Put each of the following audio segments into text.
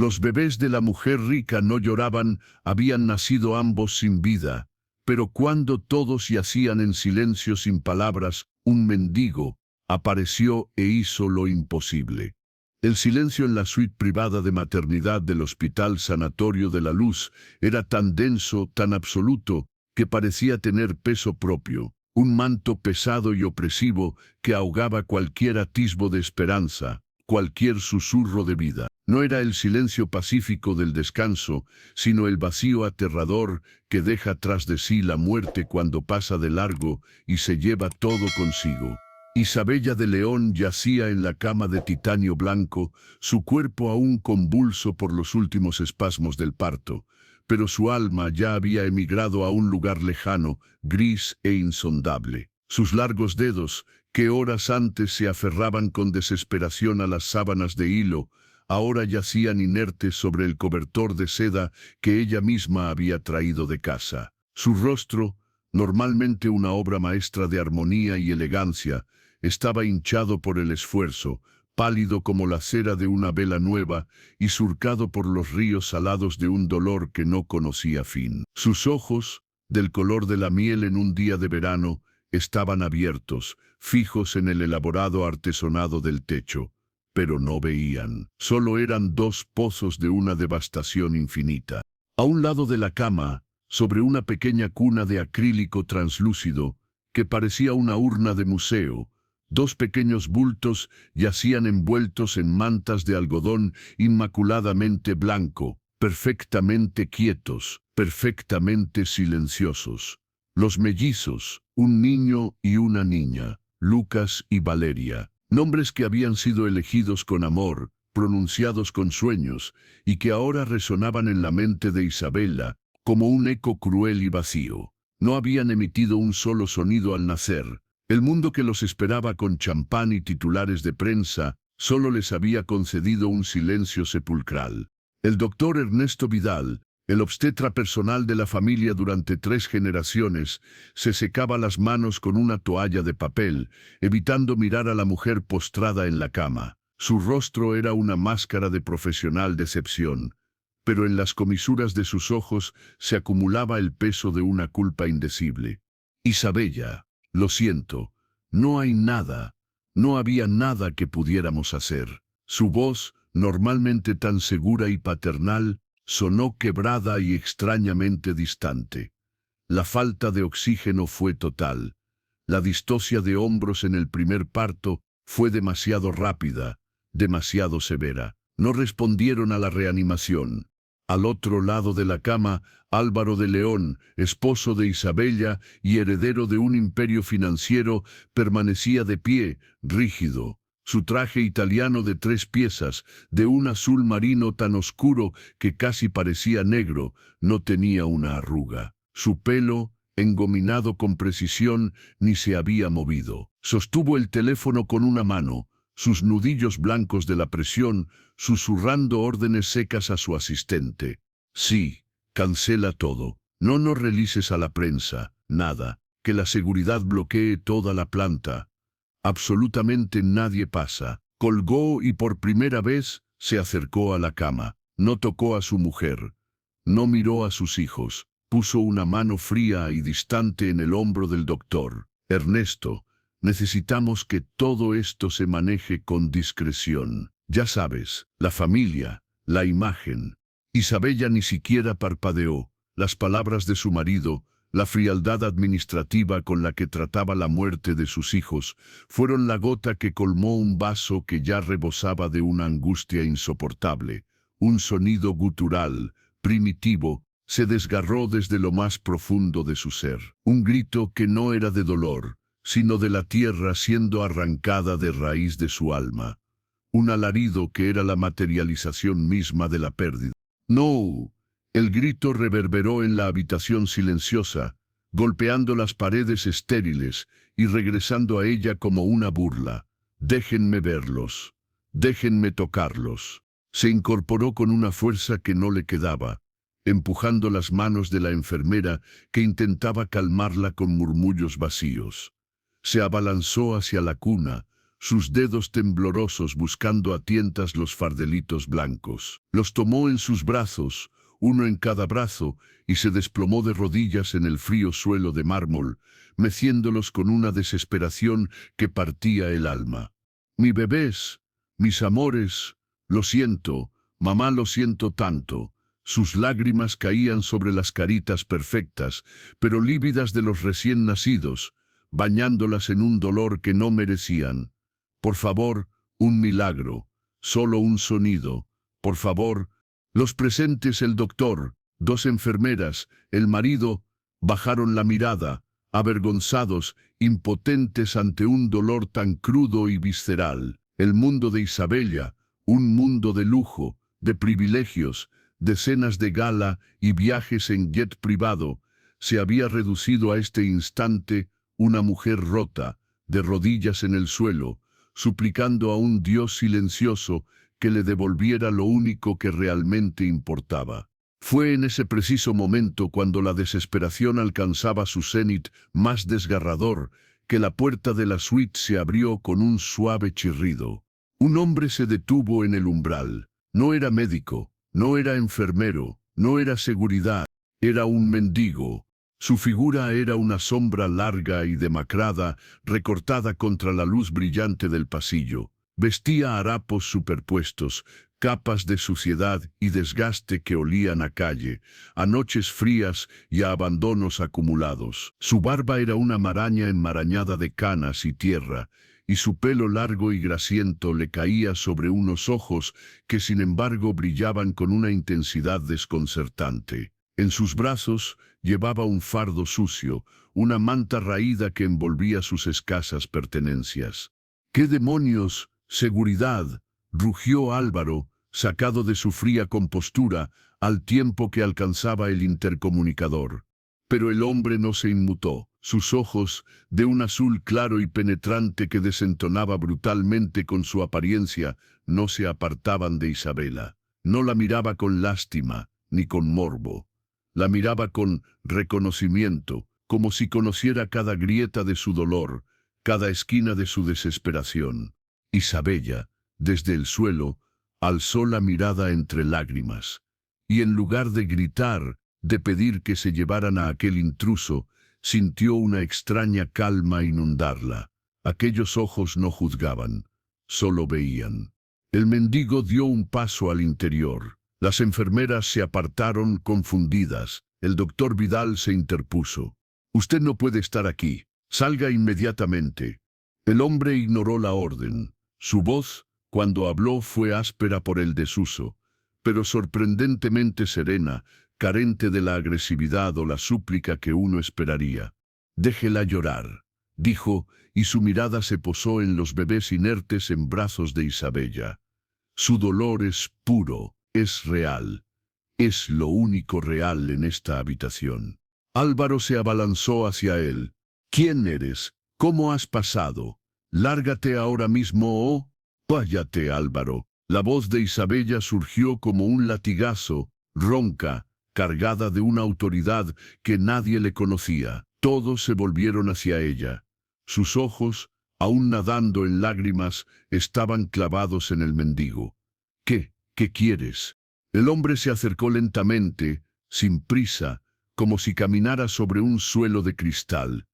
Los bebés de la mujer rica no lloraban, habían nacido ambos sin vida. Pero cuando todos yacían en silencio sin palabras, un mendigo apareció e hizo lo imposible. El silencio en la suite privada de maternidad del Hospital Sanatorio de la Luz era tan denso, tan absoluto, que parecía tener peso propio, un manto pesado y opresivo que ahogaba cualquier atisbo de esperanza, cualquier susurro de vida. No era el silencio pacífico del descanso, sino el vacío aterrador que deja tras de sí la muerte cuando pasa de largo y se lleva todo consigo. Isabella de León yacía en la cama de titanio blanco, su cuerpo aún convulso por los últimos espasmos del parto, pero su alma ya había emigrado a un lugar lejano, gris e insondable. Sus largos dedos, que horas antes se aferraban con desesperación a las sábanas de hilo, ahora yacían inertes sobre el cobertor de seda que ella misma había traído de casa. Su rostro, normalmente una obra maestra de armonía y elegancia, estaba hinchado por el esfuerzo, pálido como la cera de una vela nueva y surcado por los ríos salados de un dolor que no conocía fin. Sus ojos, del color de la miel en un día de verano, estaban abiertos, fijos en el elaborado artesonado del techo, pero no veían. Solo eran dos pozos de una devastación infinita. A un lado de la cama, sobre una pequeña cuna de acrílico translúcido, que parecía una urna de museo, dos pequeños bultos yacían envueltos en mantas de algodón inmaculadamente blanco, perfectamente quietos, perfectamente silenciosos. Los mellizos, un niño y una niña, Lucas y Valeria, nombres que habían sido elegidos con amor, pronunciados con sueños, y que ahora resonaban en la mente de Isabella como un eco cruel y vacío. No habían emitido un solo sonido al nacer. El mundo que los esperaba con champán y titulares de prensa solo les había concedido un silencio sepulcral. El doctor Ernesto Vidal, el obstetra personal de la familia durante 3 generaciones, se secaba las manos con una toalla de papel, evitando mirar a la mujer postrada en la cama. Su rostro era una máscara de profesional decepción, pero en las comisuras de sus ojos se acumulaba el peso de una culpa indecible. Isabella, lo siento, no hay nada, no había nada que pudiéramos hacer. Su voz, normalmente tan segura y paternal, sonó quebrada y extrañamente distante. La falta de oxígeno fue total. La distocia de hombros en el primer parto fue demasiado rápida, demasiado severa. No respondieron a la reanimación. Al otro lado de la cama, Álvaro de León, esposo de Isabella y heredero de un imperio financiero, permanecía de pie, rígido. Su traje italiano de 3 piezas, de un azul marino tan oscuro que casi parecía negro, no tenía una arruga. Su pelo, engominado con precisión, ni se había movido. Sostuvo el teléfono con una mano, sus nudillos blancos de la presión, susurrando órdenes secas a su asistente. Sí, cancela todo. No nos releases a la prensa, nada. Que la seguridad bloquee toda la planta. Absolutamente nadie pasa. Colgó y por primera vez se acercó a la cama. No tocó a su mujer. No miró a sus hijos. Puso una mano fría y distante en el hombro del doctor. Ernesto, necesitamos que todo esto se maneje con discreción. Ya sabes, la familia, la imagen. Isabella ni siquiera parpadeó. Las palabras de su marido, la frialdad administrativa con la que trataba la muerte de sus hijos, fueron la gota que colmó un vaso que ya rebosaba de una angustia insoportable. Un sonido gutural, primitivo, se desgarró desde lo más profundo de su ser. Un grito que no era de dolor, sino de la tierra siendo arrancada de raíz de su alma. Un alarido que era la materialización misma de la pérdida. ¡No! El grito reverberó en la habitación silenciosa, golpeando las paredes estériles y regresando a ella como una burla. Déjenme verlos. Déjenme tocarlos. Se incorporó con una fuerza que no le quedaba, empujando las manos de la enfermera que intentaba calmarla con murmullos vacíos. Se abalanzó hacia la cuna, sus dedos temblorosos buscando a tientas los fardelitos blancos. Los tomó en sus brazos, uno en cada brazo, y se desplomó de rodillas en el frío suelo de mármol, meciéndolos con una desesperación que partía el alma. «Mi bebés, mis amores, lo siento, mamá, lo siento tanto». Sus lágrimas caían sobre las caritas perfectas, pero lívidas de los recién nacidos, bañándolas en un dolor que no merecían. «Por favor, un milagro, solo un sonido, por favor». Los presentes, el doctor, dos enfermeras, el marido, bajaron la mirada, avergonzados, impotentes ante un dolor tan crudo y visceral. El mundo de Isabella, un mundo de lujo, de privilegios, de cenas de gala y viajes en jet privado, se había reducido a este instante una mujer rota, de rodillas en el suelo, suplicando a un Dios silencioso que le devolviera lo único que realmente importaba. Fue en ese preciso momento, cuando la desesperación alcanzaba su cenit más desgarrador, que la puerta de la suite se abrió con un suave chirrido. Un hombre se detuvo en el umbral. No era médico, no era enfermero, no era seguridad, era un mendigo. Su figura era una sombra larga y demacrada, recortada contra la luz brillante del pasillo. Vestía harapos superpuestos, capas de suciedad y desgaste que olían a calle, a noches frías y a abandonos acumulados. Su barba era una maraña enmarañada de canas y tierra, y su pelo largo y grasiento le caía sobre unos ojos que sin embargo brillaban con una intensidad desconcertante. En sus brazos llevaba un fardo sucio, una manta raída que envolvía sus escasas pertenencias. «¿Qué demonios? Seguridad», rugió Álvaro, sacado de su fría compostura, al tiempo que alcanzaba el intercomunicador. Pero el hombre no se inmutó. Sus ojos, de un azul claro y penetrante que desentonaba brutalmente con su apariencia, no se apartaban de Isabela. No la miraba con lástima, ni con morbo. La miraba con reconocimiento, como si conociera cada grieta de su dolor, cada esquina de su desesperación. Isabella, desde el suelo, alzó la mirada entre lágrimas, y en lugar de gritar, de pedir que se llevaran a aquel intruso, sintió una extraña calma inundarla. Aquellos ojos no juzgaban, solo veían. El mendigo dio un paso al interior. Las enfermeras se apartaron confundidas. El doctor Vidal se interpuso. «Usted no puede estar aquí. Salga inmediatamente». El hombre ignoró la orden. Su voz, cuando habló, fue áspera por el desuso, pero sorprendentemente serena, carente de la agresividad o la súplica que uno esperaría. «Déjela llorar», dijo, y su mirada se posó en los bebés inertes en brazos de Isabella. «Su dolor es puro, es real. Es lo único real en esta habitación». Álvaro se abalanzó hacia él. «¿Quién eres? ¿Cómo has pasado? Lárgate ahora mismo o...». «Váyate, Álvaro». La voz de Isabella surgió como un latigazo, ronca, cargada de una autoridad que nadie le conocía. Todos se volvieron hacia ella. Sus ojos, aún nadando en lágrimas, estaban clavados en el mendigo. ¿Qué quieres?» El hombre se acercó lentamente, sin prisa, como si caminara sobre un suelo de cristal.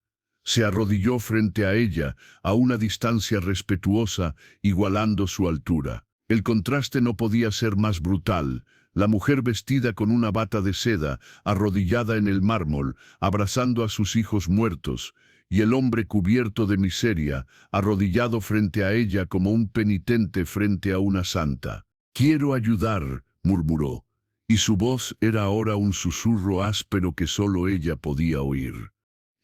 Se arrodilló frente a ella, a una distancia respetuosa, igualando su altura. El contraste no podía ser más brutal. La mujer vestida con una bata de seda, arrodillada en el mármol, abrazando a sus hijos muertos, y el hombre cubierto de miseria, arrodillado frente a ella como un penitente frente a una santa. «Quiero ayudar», murmuró, y su voz era ahora un susurro áspero que solo ella podía oír.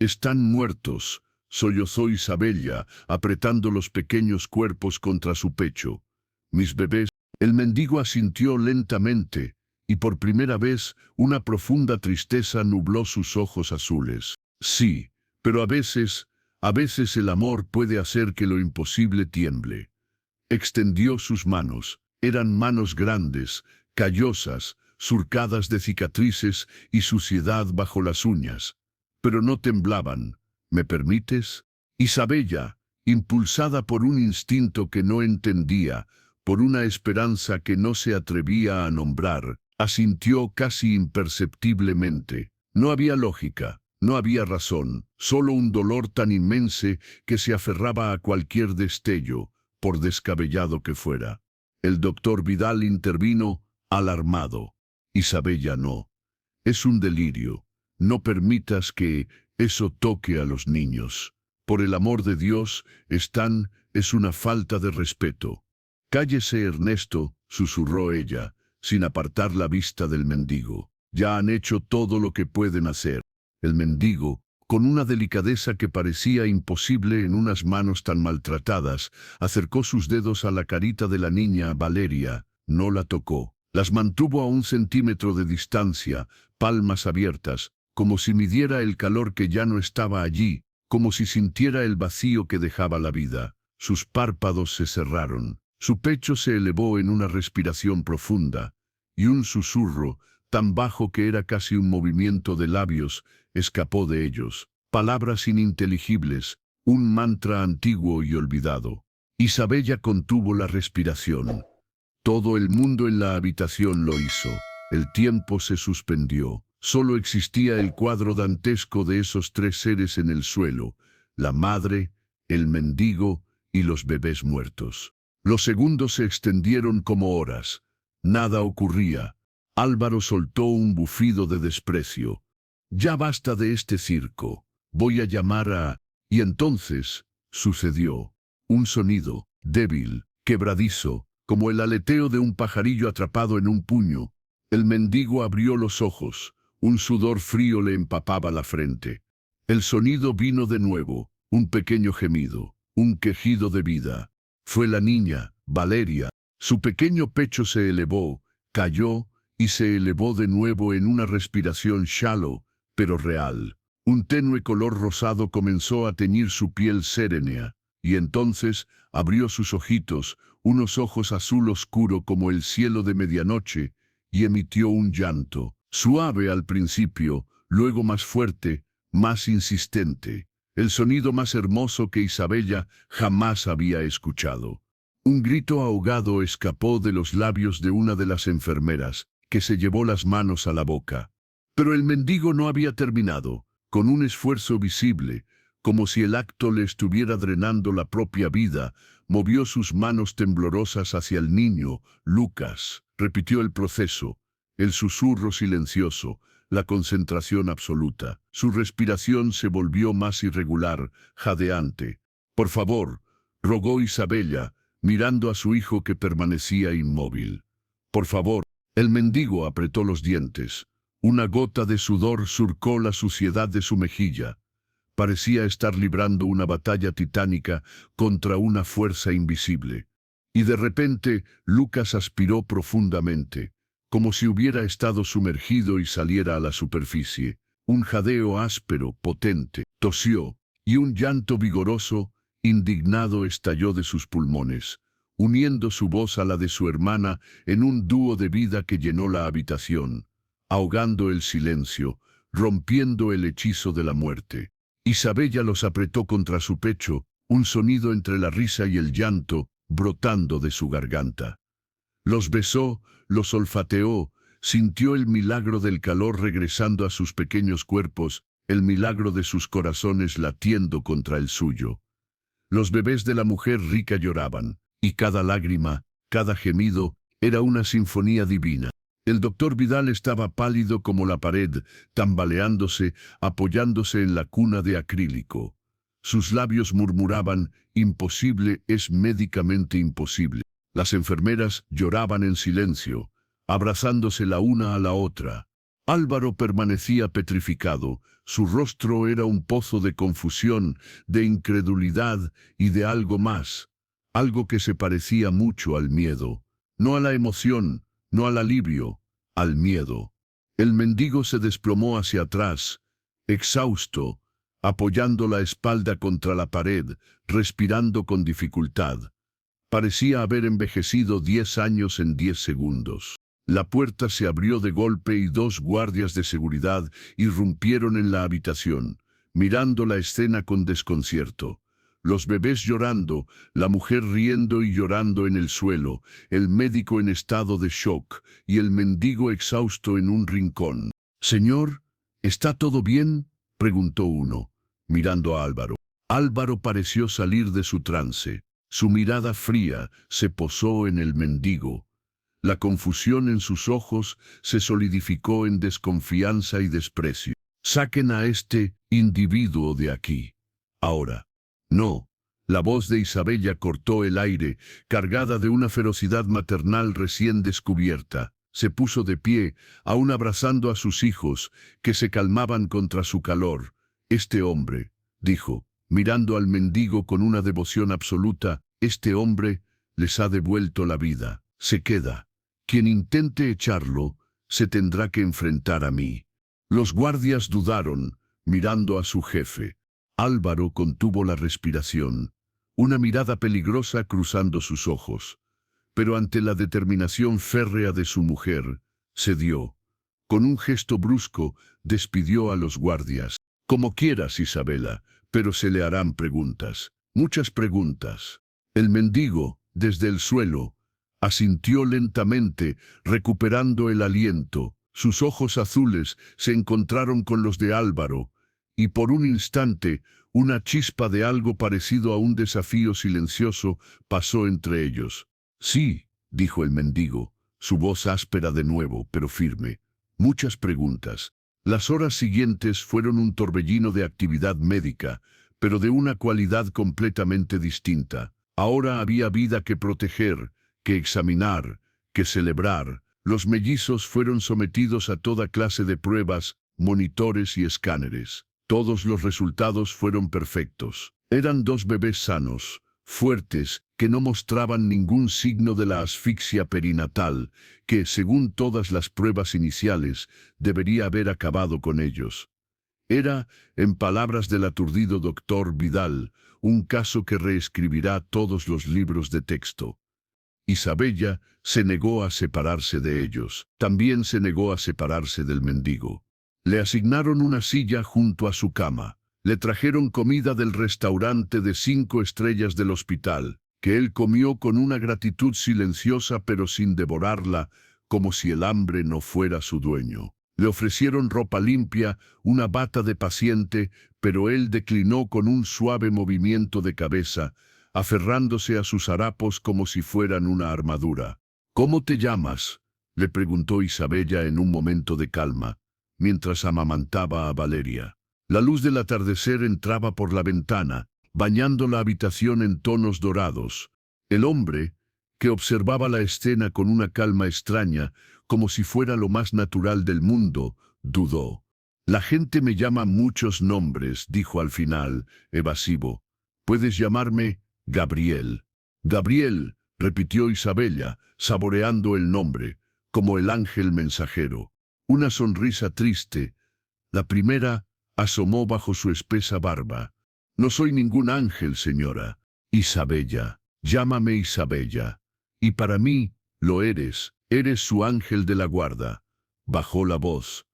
«Están muertos», sollozó Isabella, apretando los pequeños cuerpos contra su pecho. «Mis bebés». El mendigo asintió lentamente, y por primera vez una profunda tristeza nubló sus ojos azules. «Sí, pero a veces el amor puede hacer que lo imposible tiemble». Extendió sus manos. Eran manos grandes, callosas, surcadas de cicatrices y suciedad bajo las uñas. Pero no temblaban. «¿Me permites?» «Isabella», impulsada por un instinto que no entendía, por una esperanza que no se atrevía a nombrar, asintió casi imperceptiblemente. No había lógica, no había razón, solo un dolor tan inmenso que se aferraba a cualquier destello, por descabellado que fuera. El doctor Vidal intervino, alarmado. Isabella no. Es un delirio. No permitas que eso toque a los niños. Por el amor de Dios, es una falta de respeto. Cállese, Ernesto, susurró ella, sin apartar la vista del mendigo. Ya han hecho todo lo que pueden hacer. El mendigo, con una delicadeza que parecía imposible en unas manos tan maltratadas, acercó sus dedos a la carita de la niña Valeria, no la tocó. Las mantuvo a 1 centímetro de distancia, palmas abiertas, como si midiera el calor que ya no estaba allí, como si sintiera el vacío que dejaba la vida. Sus párpados se cerraron, su pecho se elevó en una respiración profunda, y un susurro, tan bajo que era casi un movimiento de labios, escapó de ellos. Palabras ininteligibles, un mantra antiguo y olvidado. Isabella contuvo la respiración. Todo el mundo en la habitación lo hizo. El tiempo se suspendió. Solo existía el cuadro dantesco de esos 3 seres en el suelo, la madre, el mendigo y los bebés muertos. Los segundos se extendieron como horas. Nada ocurría. Álvaro soltó un bufido de desprecio. Ya basta de este circo. Voy a llamar a... Y entonces, sucedió. Un sonido, débil, quebradizo, como el aleteo de un pajarillo atrapado en un puño. El mendigo abrió los ojos. Un sudor frío le empapaba la frente. El sonido vino de nuevo, un pequeño gemido, un quejido de vida. Fue la niña, Valeria. Su pequeño pecho se elevó, cayó y se elevó de nuevo en una respiración shallow, pero real. Un tenue color rosado comenzó a teñir su piel serenea, y entonces abrió sus ojitos, unos ojos azul oscuro como el cielo de medianoche, y emitió un llanto, suave al principio, luego más fuerte, más insistente, el sonido más hermoso que Isabella jamás había escuchado. Un grito ahogado escapó de los labios de una de las enfermeras, que se llevó las manos a la boca. Pero el mendigo no había terminado. Con un esfuerzo visible, como si el acto le estuviera drenando la propia vida, movió sus manos temblorosas hacia el niño, Lucas. Repitió el proceso, el susurro silencioso, la concentración absoluta. Su respiración se volvió más irregular, jadeante. Por favor, rogó Isabella, mirando a su hijo que permanecía inmóvil. Por favor. El mendigo apretó los dientes. Una gota de sudor surcó la suciedad de su mejilla. Parecía estar librando una batalla titánica contra una fuerza invisible. Y de repente, Lucas aspiró profundamente, como si hubiera estado sumergido y saliera a la superficie. Un jadeo áspero, potente, tosió, y un llanto vigoroso, indignado estalló de sus pulmones, uniendo su voz a la de su hermana en un dúo de vida que llenó la habitación, ahogando el silencio, rompiendo el hechizo de la muerte. Isabella los apretó contra su pecho, un sonido entre la risa y el llanto, brotando de su garganta. Los besó, los olfateó, sintió el milagro del calor regresando a sus pequeños cuerpos, el milagro de sus corazones latiendo contra el suyo. Los bebés de la mujer rica lloraban, y cada lágrima, cada gemido, era una sinfonía divina. El doctor Vidal estaba pálido como la pared, tambaleándose, apoyándose en la cuna de acrílico. Sus labios murmuraban, imposible es médicamente imposible. Las enfermeras lloraban en silencio, abrazándose la una a la otra. Álvaro permanecía petrificado, su rostro era un pozo de confusión, de incredulidad y de algo más, algo que se parecía mucho al miedo, no a la emoción, no al alivio, al miedo. El mendigo se desplomó hacia atrás, exhausto, apoyando la espalda contra la pared, respirando con dificultad. Parecía haber envejecido 10 años en 10 segundos. La puerta se abrió de golpe y 2 guardias de seguridad irrumpieron en la habitación, mirando la escena con desconcierto. los bebés llorando, la mujer riendo y llorando en el suelo, el médico en estado de shock y el mendigo exhausto en un rincón. «Señor, ¿está todo bien?», preguntó uno, mirando a Álvaro. Álvaro pareció salir de su trance. Su mirada fría se posó en el mendigo. La confusión en sus ojos se solidificó en desconfianza y desprecio. «Saquen a este individuo de aquí. Ahora». «No». La voz de Isabella cortó el aire, cargada de una ferocidad maternal recién descubierta. Se puso de pie, aún abrazando a sus hijos, que se calmaban contra su calor. «Este hombre», dijo, mirando al mendigo con una devoción absoluta, «este hombre les ha devuelto la vida. Se queda. Quien intente echarlo, se tendrá que enfrentar a mí». Los guardias dudaron, mirando a su jefe. Álvaro contuvo la respiración, una mirada peligrosa cruzando sus ojos. Pero ante la determinación férrea de su mujer, cedió. Con un gesto brusco, despidió a los guardias. «Como quieras, Isabela, pero se le harán preguntas, muchas preguntas». El mendigo, desde el suelo, asintió lentamente, recuperando el aliento. Sus ojos azules se encontraron con los de Álvaro, y por un instante, una chispa de algo parecido a un desafío silencioso pasó entre ellos. «Sí», dijo el mendigo, su voz áspera de nuevo, pero firme. «Muchas preguntas». Las horas siguientes fueron un torbellino de actividad médica, pero de una cualidad completamente distinta. Ahora había vida que proteger, que examinar, que celebrar. Los mellizos fueron sometidos a toda clase de pruebas, monitores y escáneres. Todos los resultados fueron perfectos. Eran dos bebés sanos, fuertes, que no mostraban ningún signo de la asfixia perinatal, que, según todas las pruebas iniciales, debería haber acabado con ellos. Era, en palabras del aturdido doctor Vidal, un caso que reescribirá todos los libros de texto. Isabella se negó a separarse de ellos. También se negó a separarse del mendigo. Le asignaron una silla junto a su cama. Le trajeron comida del restaurante de 5 estrellas del hospital, que él comió con una gratitud silenciosa pero sin devorarla, como si el hambre no fuera su dueño. Le ofrecieron ropa limpia, una bata de paciente, pero él declinó con un suave movimiento de cabeza, aferrándose a sus harapos como si fueran una armadura. «¿Cómo te llamas?», le preguntó Isabella en un momento de calma, mientras amamantaba a Valeria. La luz del atardecer entraba por la ventana, bañando la habitación en tonos dorados. El hombre, que observaba la escena con una calma extraña, como si fuera lo más natural del mundo, dudó. «La gente me llama muchos nombres», dijo al final, evasivo. «Puedes llamarme Gabriel». «Gabriel», repitió Isabella, saboreando el nombre, como el ángel mensajero. Una sonrisa triste, la primera, asomó bajo su espesa barba. «No soy ningún ángel, señora. Isabella, llámame Isabella. Y para mí, lo eres su ángel de la guarda». Bajó la voz.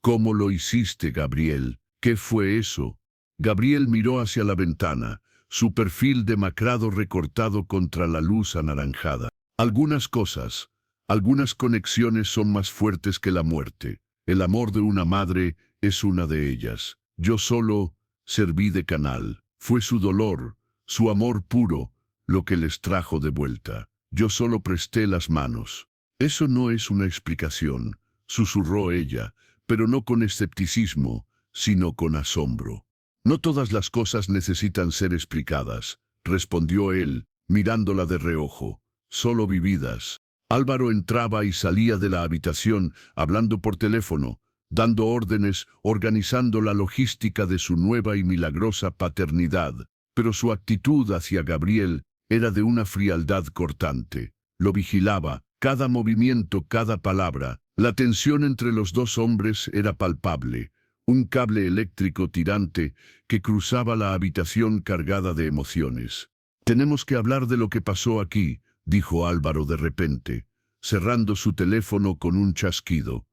«¿Cómo lo hiciste, Gabriel? ¿Qué fue eso?». Gabriel miró hacia la ventana, su perfil demacrado recortado contra la luz anaranjada. «Algunas cosas, algunas conexiones son más fuertes que la muerte. El amor de una madre es una de ellas. Yo solo serví de canal. Fue su dolor, su amor puro, lo que les trajo de vuelta. Yo solo presté las manos». «Eso no es una explicación», susurró ella, pero no con escepticismo, sino con asombro. «No todas las cosas necesitan ser explicadas», respondió él, mirándola de reojo. «Solo vividas». Álvaro entraba y salía de la habitación, hablando por teléfono, dando órdenes, organizando la logística de su nueva y milagrosa paternidad. Pero su actitud hacia Gabriel era de una frialdad cortante. Lo vigilaba, cada movimiento, cada palabra. La tensión entre los dos hombres era palpable, un cable eléctrico tirante que cruzaba la habitación cargada de emociones. «Tenemos que hablar de lo que pasó aquí», dijo Álvaro de repente, cerrando su teléfono con un chasquido.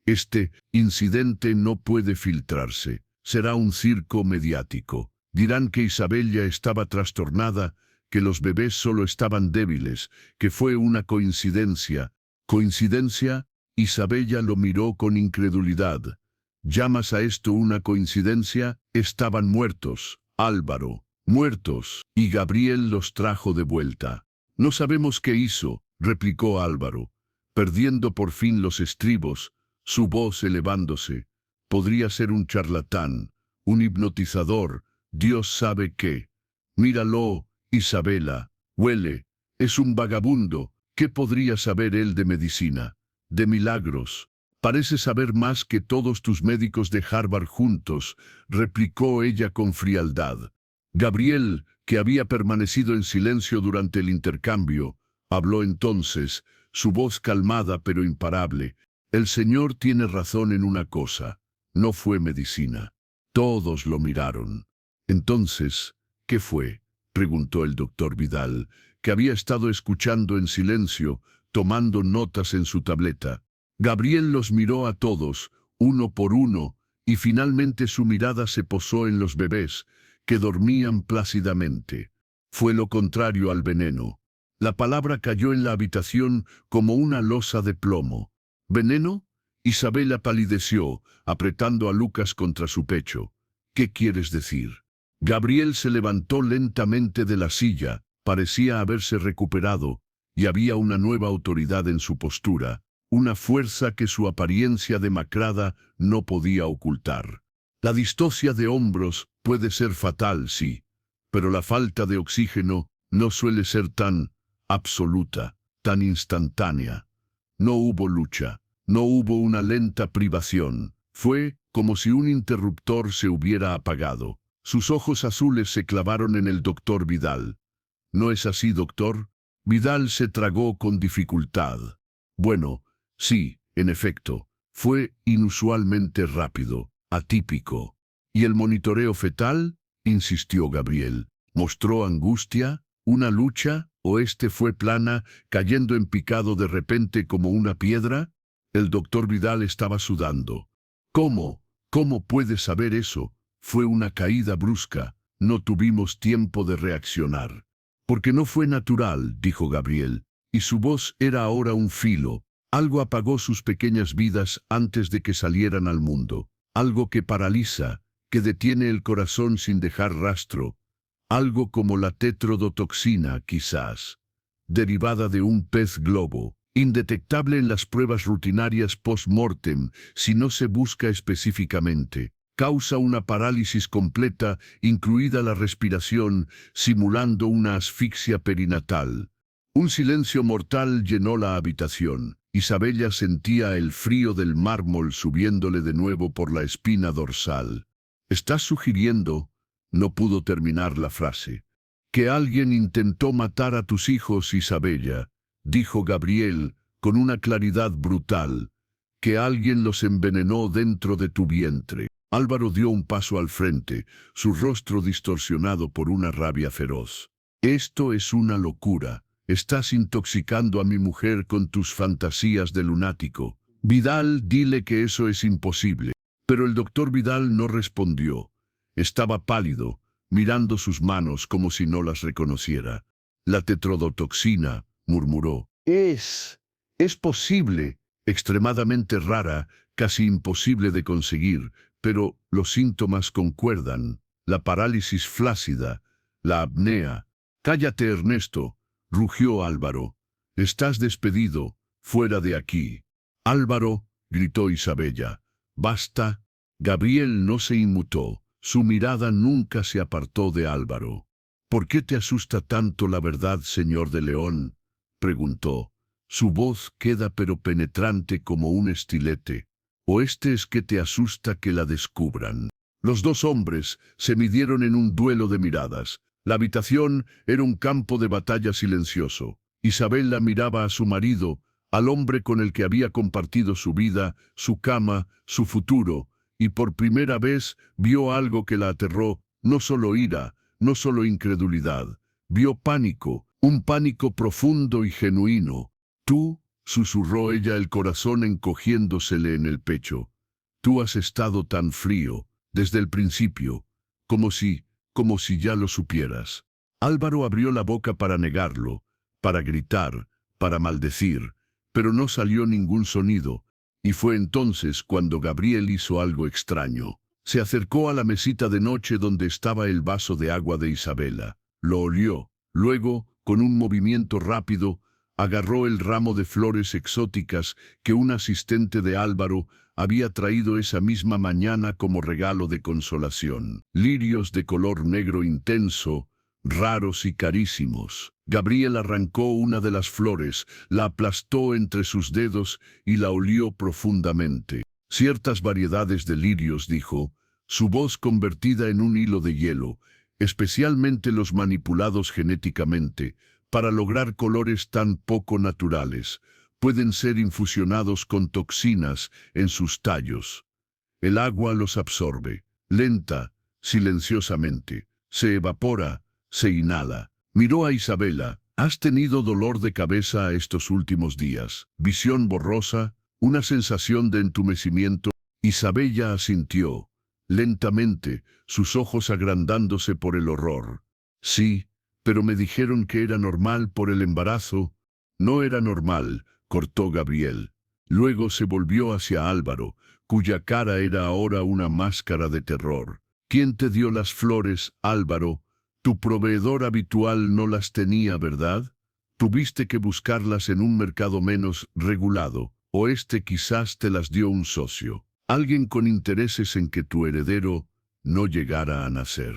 «Este incidente no puede filtrarse. Será un circo mediático. Dirán que Isabel ya estaba trastornada, que los bebés solo estaban débiles, que fue una coincidencia. ¿Coincidencia? Isabella lo miró con incredulidad. ¿Llamas a esto una coincidencia? Estaban muertos, Álvaro, muertos, y Gabriel los trajo de vuelta. No sabemos qué hizo, replicó Álvaro, perdiendo por fin los estribos, su voz elevándose. Podría ser un charlatán, un hipnotizador, Dios sabe qué. Míralo, Isabela, huele, es un vagabundo. ¿Qué podría saber él de medicina? De milagros. Parece saber más que todos tus médicos de Harvard juntos, replicó ella con frialdad. Gabriel, que había permanecido en silencio durante el intercambio, habló entonces, su voz calmada pero imparable. El Señor tiene razón en una cosa, no fue medicina. Todos lo miraron. Entonces, ¿qué fue?, preguntó el doctor Vidal, que había estado escuchando en silencio, tomando notas en su tableta. Gabriel los miró a todos, uno por uno, y finalmente su mirada se posó en los bebés, que dormían plácidamente. Fue lo contrario al veneno. La palabra cayó en la habitación como una losa de plomo. ¿Veneno? Isabela palideció, apretando a Lucas contra su pecho. ¿Qué quieres decir? Gabriel se levantó lentamente de la silla, parecía haberse recuperado, y había una nueva autoridad en su postura, una fuerza que su apariencia demacrada no podía ocultar. La distocia de hombros puede ser fatal, sí, pero la falta de oxígeno no suele ser tan absoluta, tan instantánea. No hubo lucha, no hubo una lenta privación, fue como si un interruptor se hubiera apagado. Sus ojos azules se clavaron en el doctor Vidal. ¿No es así, doctor? Vidal se tragó con dificultad. Bueno, sí, en efecto, fue inusualmente rápido, atípico. ¿Y el monitoreo fetal? Insistió Gabriel. ¿Mostró angustia? ¿Una lucha? ¿O este fue plana, cayendo en picado de repente como una piedra? El doctor Vidal estaba sudando. ¿Cómo? ¿Cómo puedes saber eso? Fue una caída brusca. No tuvimos tiempo de reaccionar. Porque no fue natural, dijo Gabriel, y su voz era ahora un filo. Algo apagó sus pequeñas vidas antes de que salieran al mundo. Algo que paraliza, que detiene el corazón sin dejar rastro. Algo como la tetrodotoxina, quizás, derivada de un pez globo, indetectable en las pruebas rutinarias post-mortem si no se busca específicamente. Causa una parálisis completa, incluida la respiración, simulando una asfixia perinatal. Un silencio mortal llenó la habitación. Isabella sentía el frío del mármol subiéndole de nuevo por la espina dorsal. ¿Estás sugiriendo? No pudo terminar la frase. Que alguien intentó matar a tus hijos, Isabella, dijo Gabriel, con una claridad brutal. Que alguien los envenenó dentro de tu vientre. Álvaro dio un paso al frente, su rostro distorsionado por una rabia feroz. Esto es una locura. Estás intoxicando a mi mujer con tus fantasías de lunático. Vidal, dile que eso es imposible. Pero el doctor Vidal no respondió. Estaba pálido, mirando sus manos como si no las reconociera. La tetrodotoxina, murmuró. Es posible, extremadamente rara, casi imposible de conseguir, pero los síntomas concuerdan. La parálisis flácida, la apnea. Cállate, Ernesto, rugió Álvaro. Estás despedido, fuera de aquí. Álvaro, gritó Isabella. Basta. Gabriel no se inmutó. Su mirada nunca se apartó de Álvaro. ¿Por qué te asusta tanto la verdad, señor de León?, preguntó. Su voz queda pero penetrante como un estilete. ¿O este es que te asusta que la descubran? Los dos hombres se midieron en un duelo de miradas. La habitación era un campo de batalla silencioso. Isabella miraba a su marido, al hombre con el que había compartido su vida, su cama, su futuro, y por primera vez vio algo que la aterró, no solo ira, no solo incredulidad. Vio pánico, un pánico profundo y genuino. Tú, susurró ella, el corazón encogiéndosele en el pecho. Tú has estado tan frío, desde el principio, como si como si ya lo supieras. Álvaro abrió la boca para negarlo, para gritar, para maldecir, pero no salió ningún sonido, y fue entonces cuando Gabriel hizo algo extraño. Se acercó a la mesita de noche donde estaba el vaso de agua de Isabela. Lo olió. Luego, con un movimiento rápido, agarró el ramo de flores exóticas que un asistente de Álvaro había traído esa misma mañana como regalo de consolación. Lirios de color negro intenso, raros y carísimos. Gabriel arrancó una de las flores, la aplastó entre sus dedos y la olió profundamente. Ciertas variedades de lirios, dijo, su voz convertida en un hilo de hielo, especialmente los manipulados genéticamente, para lograr colores tan poco naturales, pueden ser infusionados con toxinas en sus tallos. El agua los absorbe, lenta, silenciosamente, se evapora, se inhala. Miró a Isabela. ¿Has tenido dolor de cabeza estos últimos días? Visión borrosa, una sensación de entumecimiento. Isabella asintió, lentamente, sus ojos agrandándose por el horror. Sí, pero me dijeron que era normal por el embarazo. No era normal, cortó Gabriel. Luego se volvió hacia Álvaro, cuya cara era ahora una máscara de terror. ¿Quién te dio las flores, Álvaro? Tu proveedor habitual no las tenía, ¿verdad? Tuviste que buscarlas en un mercado menos regulado, o quizás te las dio un socio. Alguien con intereses en que tu heredero no llegara a nacer.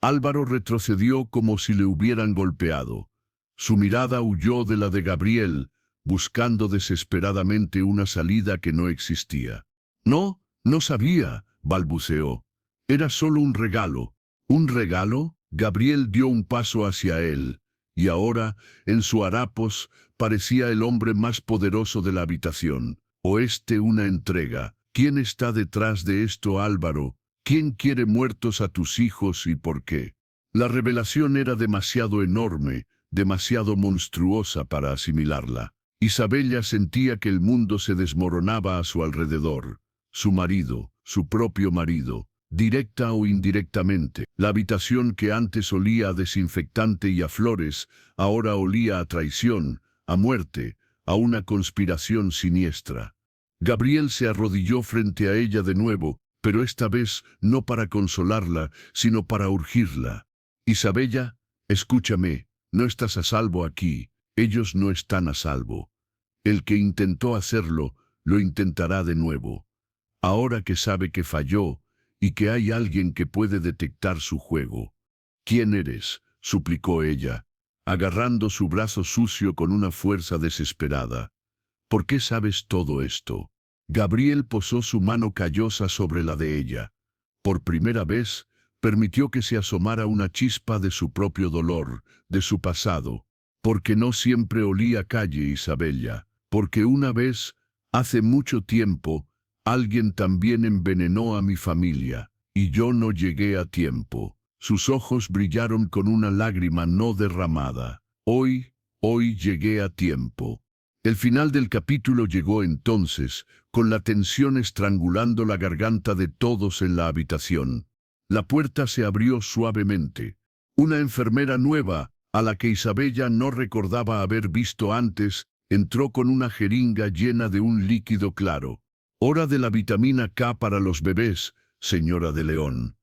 Álvaro retrocedió como si le hubieran golpeado. Su mirada huyó de la de Gabriel, buscando desesperadamente una salida que no existía. No, no sabía, balbuceó. Era solo un regalo. ¿Un regalo? Gabriel dio un paso hacia él, y ahora, en su harapos, parecía el hombre más poderoso de la habitación. ¿O una entrega? ¿Quién está detrás de esto, Álvaro? ¿Quién quiere muertos a tus hijos y por qué? La revelación era demasiado enorme, demasiado monstruosa para asimilarla. Isabella sentía que el mundo se desmoronaba a su alrededor. Su marido, su propio marido, directa o indirectamente. La habitación que antes olía a desinfectante y a flores, ahora olía a traición, a muerte, a una conspiración siniestra. Gabriel se arrodilló frente a ella de nuevo, pero esta vez no para consolarla, sino para urgirla. Isabella, escúchame, no estás a salvo aquí, ellos no están a salvo. El que intentó hacerlo, lo intentará de nuevo. Ahora que sabe que falló, y que hay alguien que puede detectar su juego. ¿Quién eres?, suplicó ella, agarrando su brazo sucio con una fuerza desesperada. ¿Por qué sabes todo esto? Gabriel posó su mano callosa sobre la de ella. Por primera vez, permitió que se asomara una chispa de su propio dolor, de su pasado. Porque no siempre olía calle, Isabella. Porque una vez, hace mucho tiempo, alguien también envenenó a mi familia, y yo no llegué a tiempo. Sus ojos brillaron con una lágrima no derramada. Hoy llegué a tiempo. El final del capítulo llegó entonces, con la tensión estrangulando la garganta de todos en la habitación. La puerta se abrió suavemente. Una enfermera nueva, a la que Isabella no recordaba haber visto antes, entró con una jeringa llena de un líquido claro. «Hora de la vitamina K para los bebés, señora de León»,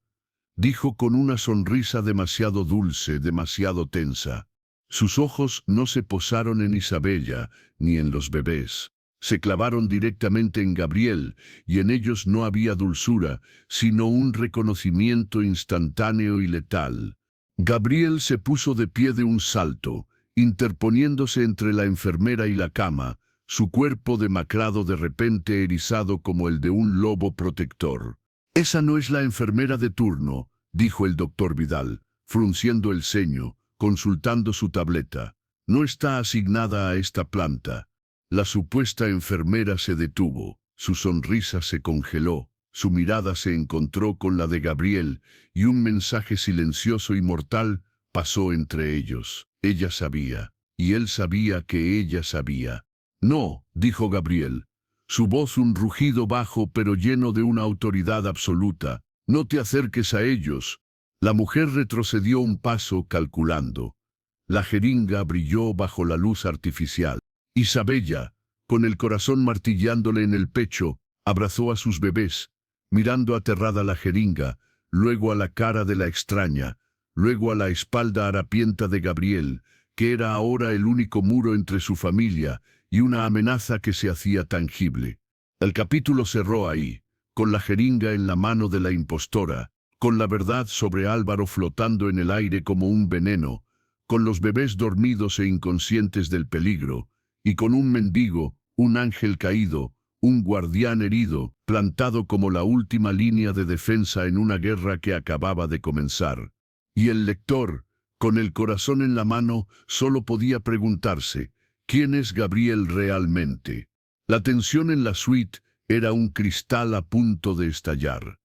dijo con una sonrisa demasiado dulce, demasiado tensa. Sus ojos no se posaron en Isabella, ni en los bebés. Se clavaron directamente en Gabriel, y en ellos no había dulzura, sino un reconocimiento instantáneo y letal. Gabriel se puso de pie de un salto, interponiéndose entre la enfermera y la cama, su cuerpo demacrado de repente erizado como el de un lobo protector. «Esa no es la enfermera de turno», dijo el doctor Vidal, frunciendo el ceño, consultando su tableta. «No está asignada a esta planta». La supuesta enfermera se detuvo, su sonrisa se congeló, su mirada se encontró con la de Gabriel, y un mensaje silencioso y mortal pasó entre ellos. Ella sabía, y él sabía que ella sabía. «No», dijo Gabriel, su voz un rugido bajo pero lleno de una autoridad absoluta. «No te acerques a ellos. La mujer retrocedió un paso calculando. La jeringa brilló bajo la luz artificial. Isabella, con el corazón martillándole en el pecho, abrazó a sus bebés, mirando aterrada la jeringa, luego a la cara de la extraña, luego a la espalda harapienta de Gabriel, que era ahora el único muro entre su familia y una amenaza que se hacía tangible. El capítulo cerró ahí, con la jeringa en la mano de la impostora, con la verdad sobre Álvaro flotando en el aire como un veneno, con los bebés dormidos e inconscientes del peligro, y con un mendigo, un ángel caído, un guardián herido, plantado como la última línea de defensa en una guerra que acababa de comenzar. Y el lector, con el corazón en la mano, solo podía preguntarse, ¿quién es Gabriel realmente? La tensión en la suite era un cristal a punto de estallar.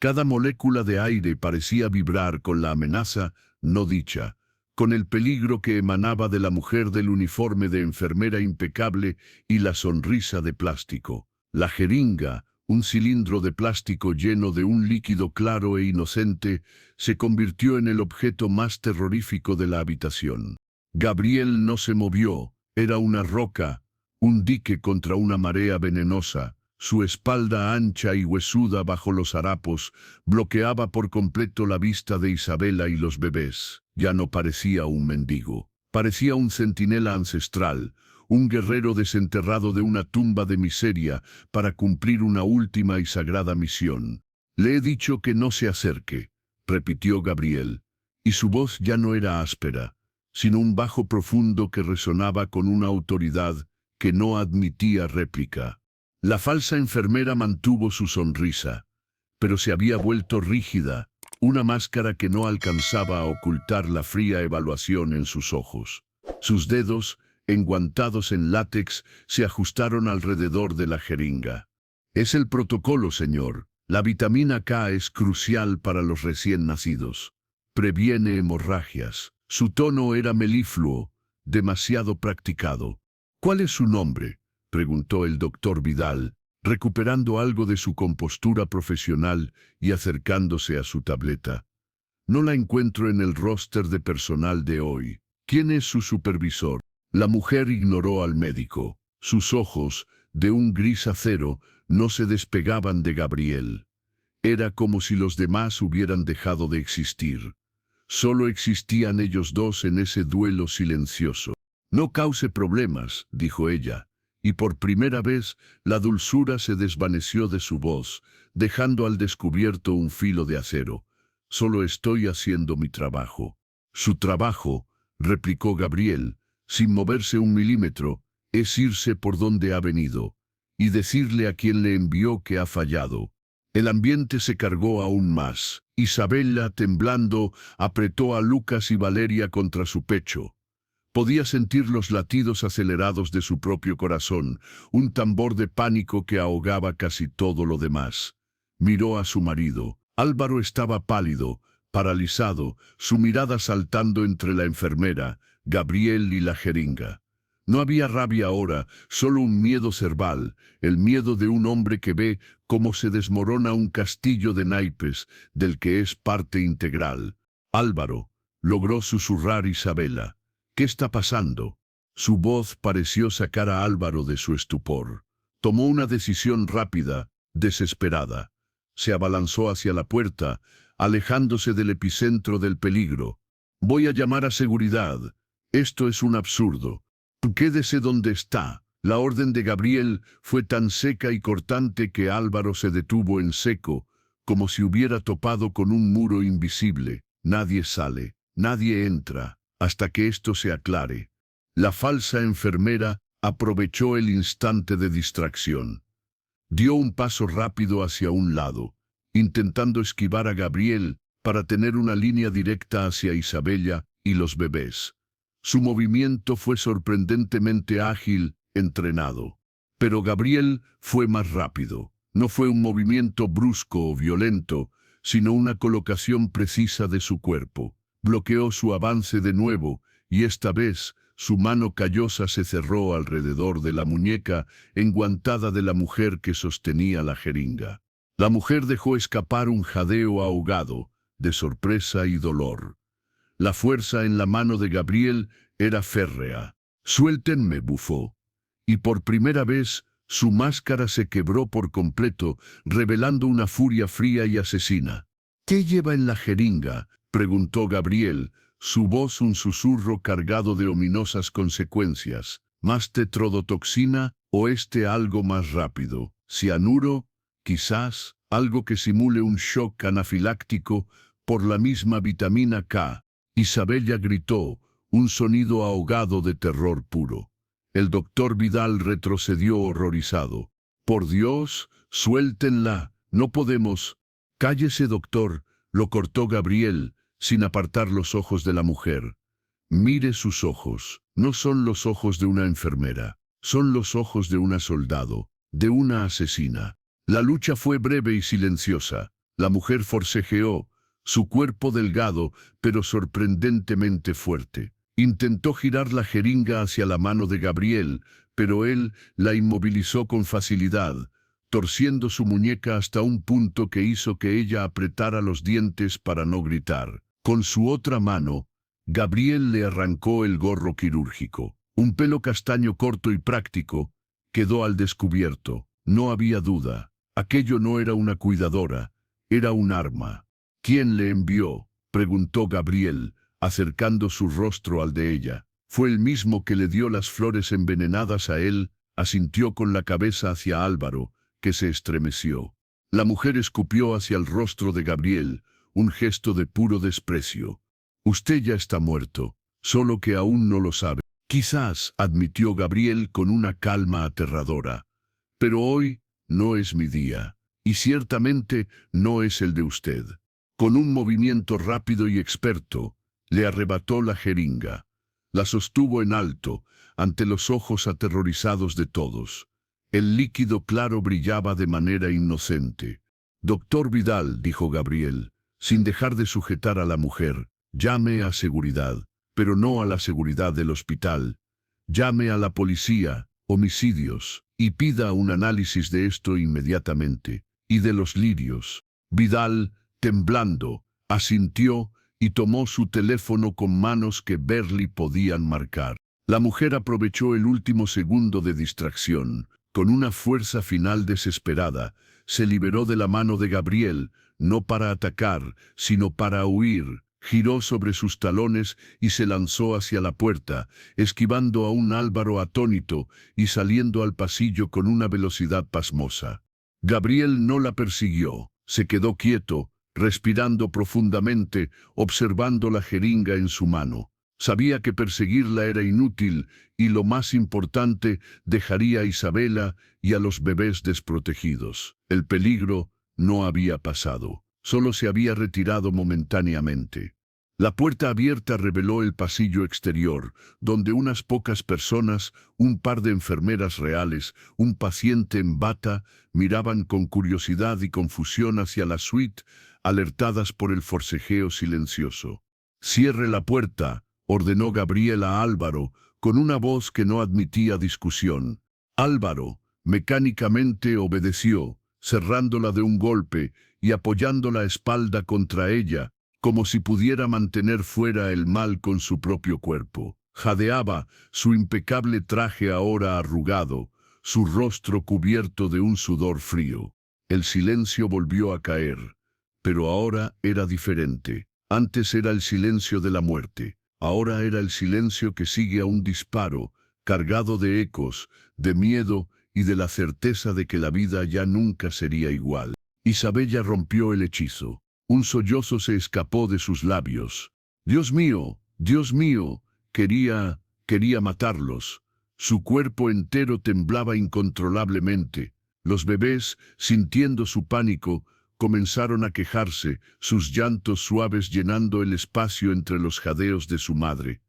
Cada molécula de aire parecía vibrar con la amenaza no dicha, con el peligro que emanaba de la mujer del uniforme de enfermera impecable y la sonrisa de plástico. La jeringa, un cilindro de plástico lleno de un líquido claro e inocente, se convirtió en el objeto más terrorífico de la habitación. Gabriel no se movió, era una roca, un dique contra una marea venenosa. Su espalda ancha y huesuda bajo los harapos bloqueaba por completo la vista de Isabela y los bebés. Ya no parecía un mendigo, parecía un centinela ancestral, un guerrero desenterrado de una tumba de miseria para cumplir una última y sagrada misión. Le he dicho que no se acerque, repitió Gabriel, y su voz ya no era áspera, sino un bajo profundo que resonaba con una autoridad que no admitía réplica. La falsa enfermera mantuvo su sonrisa, pero se había vuelto rígida, una máscara que no alcanzaba a ocultar la fría evaluación en sus ojos. Sus dedos, enguantados en látex, se ajustaron alrededor de la jeringa. Es el protocolo, señor. La vitamina K es crucial para los recién nacidos. Previene hemorragias. Su tono era melifluo, demasiado practicado. ¿Cuál es su nombre?, preguntó el doctor Vidal, recuperando algo de su compostura profesional y acercándose a su tableta. No la encuentro en el roster de personal de hoy. ¿Quién es su supervisor? La mujer ignoró al médico. Sus ojos, de un gris acero, no se despegaban de Gabriel. Era como si los demás hubieran dejado de existir. Solo existían ellos dos en ese duelo silencioso. No cause problemas, dijo ella. Y por primera vez la dulzura se desvaneció de su voz, dejando al descubierto un filo de acero. Solo estoy haciendo mi trabajo. Su trabajo, replicó Gabriel, sin moverse un milímetro, es irse por donde ha venido, y decirle a quien le envió que ha fallado. El ambiente se cargó aún más. Isabella, temblando, apretó a Lucas y Valeria contra su pecho. Podía sentir los latidos acelerados de su propio corazón, un tambor de pánico que ahogaba casi todo lo demás. Miró a su marido. Álvaro estaba pálido, paralizado, su mirada saltando entre la enfermera, Gabriel y la jeringa. No había rabia ahora, solo un miedo cerval, el miedo de un hombre que ve cómo se desmorona un castillo de naipes del que es parte integral. Álvaro, logró susurrar Isabela. ¿Qué está pasando? Su voz pareció sacar a Álvaro de su estupor. Tomó una decisión rápida, desesperada. Se abalanzó hacia la puerta, alejándose del epicentro del peligro. Voy a llamar a seguridad. Esto es un absurdo. Quédese donde está. La orden de Gabriel fue tan seca y cortante que Álvaro se detuvo en seco, como si hubiera topado con un muro invisible. Nadie sale, nadie entra, hasta que esto se aclare. La falsa enfermera aprovechó el instante de distracción. Dio un paso rápido hacia un lado, intentando esquivar a Gabriel para tener una línea directa hacia Isabella y los bebés. Su movimiento fue sorprendentemente ágil, entrenado. Pero Gabriel fue más rápido. No fue un movimiento brusco o violento, sino una colocación precisa de su cuerpo. Bloqueó su avance de nuevo, y esta vez su mano callosa se cerró alrededor de la muñeca enguantada de la mujer que sostenía la jeringa. La mujer dejó escapar un jadeo ahogado, de sorpresa y dolor. La fuerza en la mano de Gabriel era férrea. «Suéltenme», bufó. Y por primera vez, su máscara se quebró por completo, revelando una furia fría y asesina. «¿Qué lleva en la jeringa?», preguntó Gabriel, su voz un susurro cargado de ominosas consecuencias. «¿Más tetrodotoxina o algo más rápido? ¿Cianuro? Quizás algo que simule un shock anafiláctico por la misma vitamina K». Isabella gritó, un sonido ahogado de terror puro. El doctor Vidal retrocedió horrorizado. «Por Dios, suéltenla, no podemos». «Cállese, doctor», lo cortó Gabriel, sin apartar los ojos de la mujer. «Mire sus ojos, no son los ojos de una enfermera, son los ojos de una soldado, de una asesina». La lucha fue breve y silenciosa. La mujer forcejeó, su cuerpo delgado, pero sorprendentemente fuerte. Intentó girar la jeringa hacia la mano de Gabriel, pero él la inmovilizó con facilidad, torciendo su muñeca hasta un punto que hizo que ella apretara los dientes para no gritar. Con su otra mano, Gabriel le arrancó el gorro quirúrgico. Un pelo castaño corto y práctico quedó al descubierto. No había duda. Aquello no era una cuidadora, era un arma. «¿Quién le envió?», preguntó Gabriel, acercando su rostro al de ella. «Fue el mismo que le dio las flores envenenadas a él», asintió con la cabeza hacia Álvaro, que se estremeció. La mujer escupió hacia el rostro de Gabriel, un gesto de puro desprecio. «Usted ya está muerto, solo que aún no lo sabe». «Quizás», admitió Gabriel con una calma aterradora. «Pero hoy no es mi día, y ciertamente no es el de usted». Con un movimiento rápido y experto, le arrebató la jeringa. La sostuvo en alto, ante los ojos aterrorizados de todos. El líquido claro brillaba de manera inocente. «Doctor Vidal», dijo Gabriel, sin dejar de sujetar a la mujer, «llame a seguridad, pero no a la seguridad del hospital. Llame a la policía, homicidios, y pida un análisis de esto inmediatamente, y de los lirios». Vidal, temblando, asintió y tomó su teléfono con manos que barely podían marcar. La mujer aprovechó el último segundo de distracción. Con una fuerza final desesperada, se liberó de la mano de Gabriel, no para atacar, sino para huir. Giró sobre sus talones y se lanzó hacia la puerta, esquivando a un Álvaro atónito y saliendo al pasillo con una velocidad pasmosa. Gabriel no la persiguió, se quedó quieto, respirando profundamente, observando la jeringa en su mano. Sabía que perseguirla era inútil y, lo más importante, dejaría a Isabela y a los bebés desprotegidos. El peligro no había pasado, solo se había retirado momentáneamente. La puerta abierta reveló el pasillo exterior, donde unas pocas personas, un par de enfermeras reales, un paciente en bata, miraban con curiosidad y confusión hacia la suite, alertadas por el forcejeo silencioso. «Cierre la puerta», ordenó Gabriel a Álvaro, con una voz que no admitía discusión. Álvaro, mecánicamente obedeció, cerrándola de un golpe y apoyando la espalda contra ella, como si pudiera mantener fuera el mal con su propio cuerpo. Jadeaba, su impecable traje ahora arrugado, su rostro cubierto de un sudor frío. El silencio volvió a caer, pero ahora era diferente. Antes era el silencio de la muerte, ahora era el silencio que sigue a un disparo, cargado de ecos, de miedo y de la certeza de que la vida ya nunca sería igual. Isabella rompió el hechizo. Un sollozo se escapó de sus labios. «Dios mío, Dios mío», quería matarlos. Su cuerpo entero temblaba incontrolablemente. Los bebés, sintiendo su pánico, comenzaron a quejarse, sus llantos suaves llenando el espacio entre los jadeos de su madre.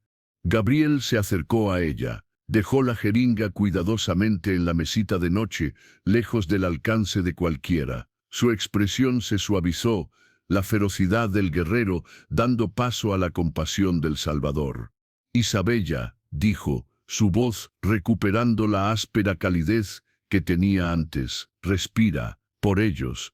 Gabriel se acercó a ella, dejó la jeringa cuidadosamente en la mesita de noche, lejos del alcance de cualquiera. Su expresión se suavizó, la ferocidad del guerrero dando paso a la compasión del Salvador. «Isabella», dijo, su voz recuperando la áspera calidez que tenía antes, «respira, por ellos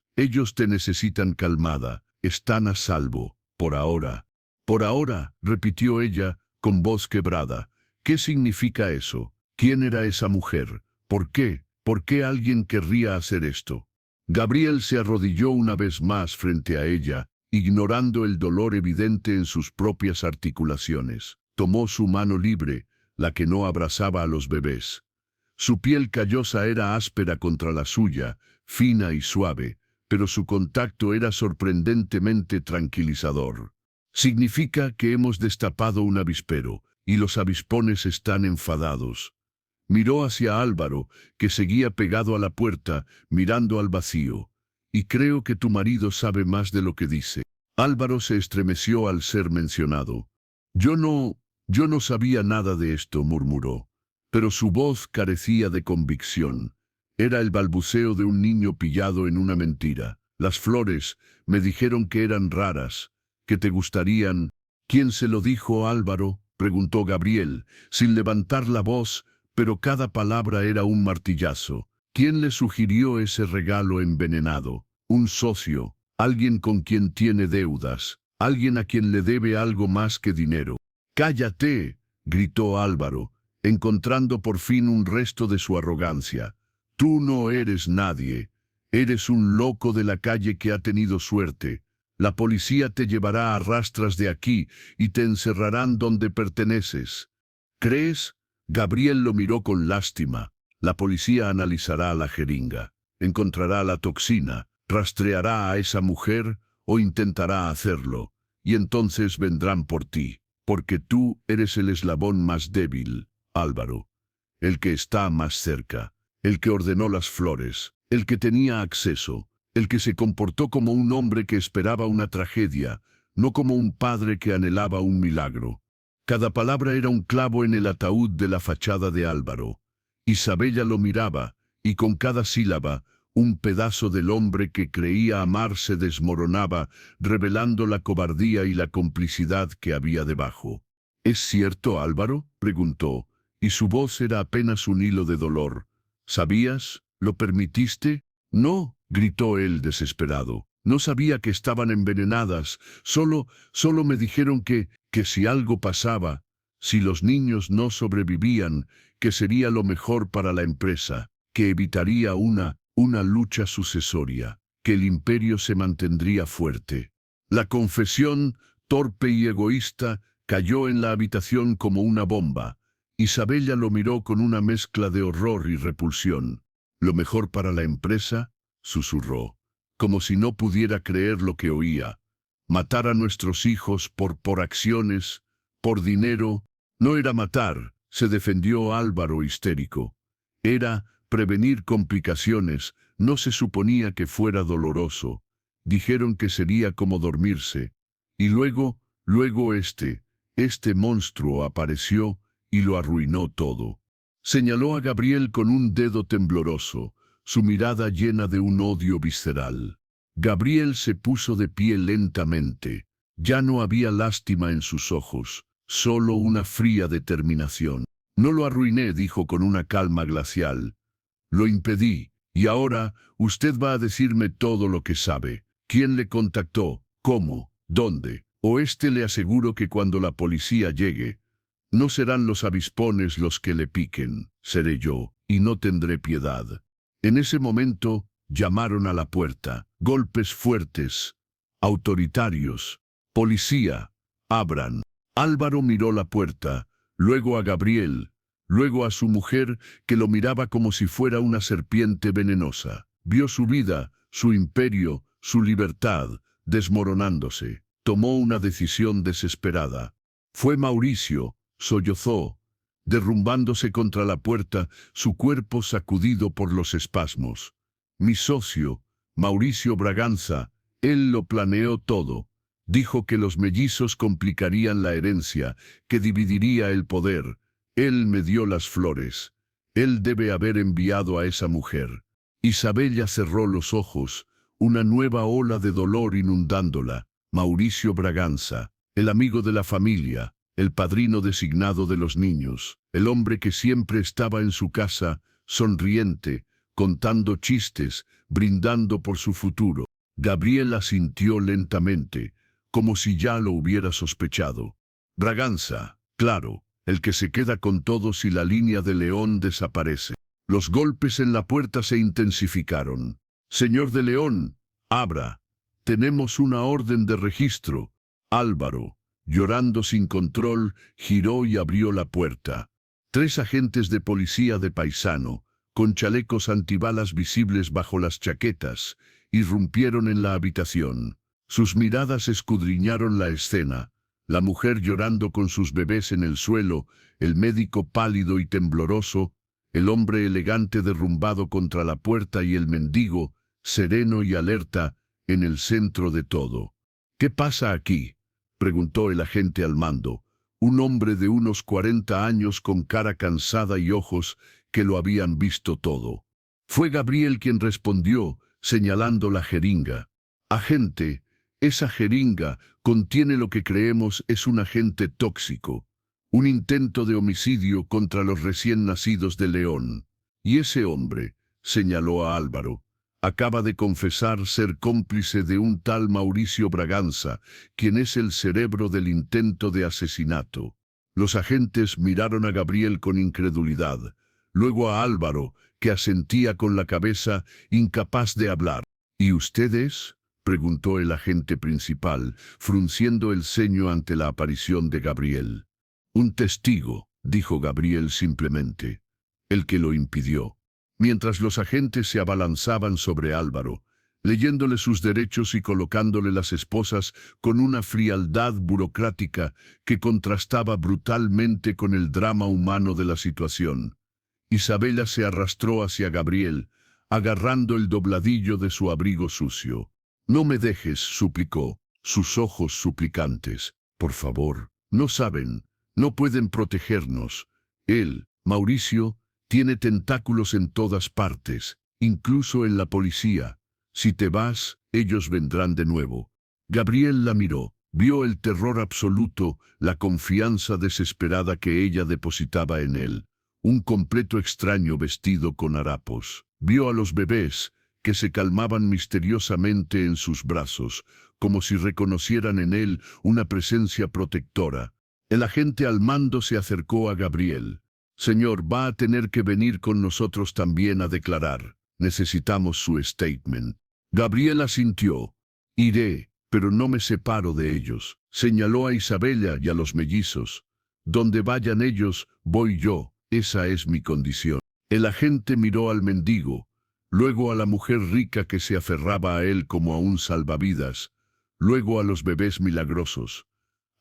te necesitan calmada, están a salvo, por ahora. Por ahora, repitió ella, con voz quebrada. ¿Qué significa eso? ¿Quién era esa mujer? ¿Por qué? ¿Por qué alguien querría hacer esto? Gabriel se arrodilló una vez más frente a ella, ignorando el dolor evidente en sus propias articulaciones. Tomó su mano libre, la que no abrazaba a los bebés. Su piel callosa era áspera contra la suya, fina y suave, pero su contacto era sorprendentemente tranquilizador. Significa que hemos destapado un avispero, y los avispones están enfadados. Miró hacia Álvaro, que seguía pegado a la puerta, mirando al vacío. Y creo que tu marido sabe más de lo que dice. Álvaro se estremeció al ser mencionado. Yo no sabía nada de esto, murmuró. Pero su voz carecía de convicción. Era el balbuceo de un niño pillado en una mentira. Las flores me dijeron que eran raras, que te gustarían. ¿Quién se lo dijo, Álvaro?, preguntó Gabriel, sin levantar la voz, pero cada palabra era un martillazo. ¿Quién le sugirió ese regalo envenenado? Un socio, alguien con quien tiene deudas, alguien a quien le debe algo más que dinero. ¡Cállate!, gritó Álvaro, encontrando por fin un resto de su arrogancia. Tú no eres nadie. Eres un loco de la calle que ha tenido suerte. La policía te llevará a rastras de aquí y te encerrarán donde perteneces. ¿Crees? Gabriel lo miró con lástima. La policía analizará la jeringa, encontrará la toxina, rastreará a esa mujer o intentará hacerlo, y entonces vendrán por ti, porque tú eres el eslabón más débil, Álvaro, el que está más cerca, el que ordenó las flores, el que tenía acceso, el que se comportó como un hombre que esperaba una tragedia, no como un padre que anhelaba un milagro. Cada palabra era un clavo en el ataúd de la fachada de Álvaro. Isabella lo miraba, y con cada sílaba, un pedazo del hombre que creía amar se desmoronaba, revelando la cobardía y la complicidad que había debajo. ¿Es cierto, Álvaro?, preguntó, y su voz era apenas un hilo de dolor. ¿Sabías? ¿Lo permitiste? No, gritó él desesperado. No sabía que estaban envenenadas, solo me dijeron que si algo pasaba, si los niños no sobrevivían, que sería lo mejor para la empresa, que evitaría una lucha sucesoria, que el imperio se mantendría fuerte. La confesión, torpe y egoísta, cayó en la habitación como una bomba. Isabella lo miró con una mezcla de horror y repulsión. ¿Lo mejor para la empresa?, susurró, como si no pudiera creer lo que oía. Matar a nuestros hijos por acciones, por dinero. No era matar, se defendió Álvaro histérico. Era prevenir complicaciones, no se suponía que fuera doloroso. Dijeron que sería como dormirse. Y luego este monstruo apareció y lo arruinó todo. Señaló a Gabriel con un dedo tembloroso, su mirada llena de un odio visceral. Gabriel se puso de pie lentamente. Ya no había lástima en sus ojos, solo una fría determinación. No lo arruiné, dijo con una calma glacial. Lo impedí, y ahora usted va a decirme todo lo que sabe. ¿Quién le contactó? ¿Cómo? ¿Dónde? Le aseguro que cuando la policía llegue, no serán los avispones los que le piquen, seré yo, y no tendré piedad. En ese momento, llamaron a la puerta. Golpes fuertes, autoritarios. Policía, abran. Álvaro miró la puerta, luego a Gabriel, luego a su mujer, que lo miraba como si fuera una serpiente venenosa. Vio su vida, su imperio, su libertad, desmoronándose. Tomó una decisión desesperada. Fue Mauricio, sollozó, derrumbándose contra la puerta, su cuerpo sacudido por los espasmos. Mi socio, Mauricio Braganza, él lo planeó todo. Dijo que los mellizos complicarían la herencia, que dividiría el poder. Él me dio las flores. Él debe haber enviado a esa mujer. Isabella cerró los ojos, una nueva ola de dolor inundándola. Mauricio Braganza, el amigo de la familia, el padrino designado de los niños, el hombre que siempre estaba en su casa, sonriente, contando chistes, brindando por su futuro. Gabriel asintió lentamente, como si ya lo hubiera sospechado. Braganza, claro, el que se queda con todos y la línea de León desaparece. Los golpes en la puerta se intensificaron. Señor de León, abra. Tenemos una orden de registro. Álvaro, llorando sin control, giró y abrió la puerta. 3 agentes de policía de paisano, con chalecos antibalas visibles bajo las chaquetas, irrumpieron en la habitación. Sus miradas escudriñaron la escena. La mujer llorando con sus bebés en el suelo, el médico pálido y tembloroso, el hombre elegante derrumbado contra la puerta y el mendigo, sereno y alerta, en el centro de todo. ¿Qué pasa aquí?, preguntó el agente al mando, un hombre de unos 40 años con cara cansada y ojos que lo habían visto todo. Fue Gabriel quien respondió, señalando la jeringa. Agente, esa jeringa contiene lo que creemos es un agente tóxico, un intento de homicidio contra los recién nacidos de León. Y ese hombre, señaló a Álvaro, acaba de confesar ser cómplice de un tal Mauricio Braganza, quien es el cerebro del intento de asesinato. Los agentes miraron a Gabriel con incredulidad, luego a Álvaro, que asentía con la cabeza, incapaz de hablar. ¿Y ustedes?, preguntó el agente principal, frunciendo el ceño ante la aparición de Gabriel. Un testigo, dijo Gabriel simplemente, el que lo impidió. Mientras los agentes se abalanzaban sobre Álvaro, leyéndole sus derechos y colocándole las esposas con una frialdad burocrática que contrastaba brutalmente con el drama humano de la situación. Isabela se arrastró hacia Gabriel, agarrando el dobladillo de su abrigo sucio. «No me dejes», suplicó, sus ojos suplicantes. «Por favor, no saben, no pueden protegernos. Él, Mauricio, tiene tentáculos en todas partes, incluso en la policía. Si te vas, ellos vendrán de nuevo». Gabriel la miró, vio el terror absoluto, la confianza desesperada que ella depositaba en él. Un completo extraño vestido con harapos. Vio a los bebés, que se calmaban misteriosamente en sus brazos, como si reconocieran en él una presencia protectora. El agente al mando se acercó a Gabriel. «Señor, va a tener que venir con nosotros también a declarar. Necesitamos su statement». Gabriel asintió. «Iré, pero no me separo de ellos». Señaló a Isabela y a los mellizos. «Donde vayan ellos, voy yo. Esa es mi condición». El agente miró al mendigo, luego a la mujer rica que se aferraba a él como a un salvavidas, luego a los bebés milagrosos.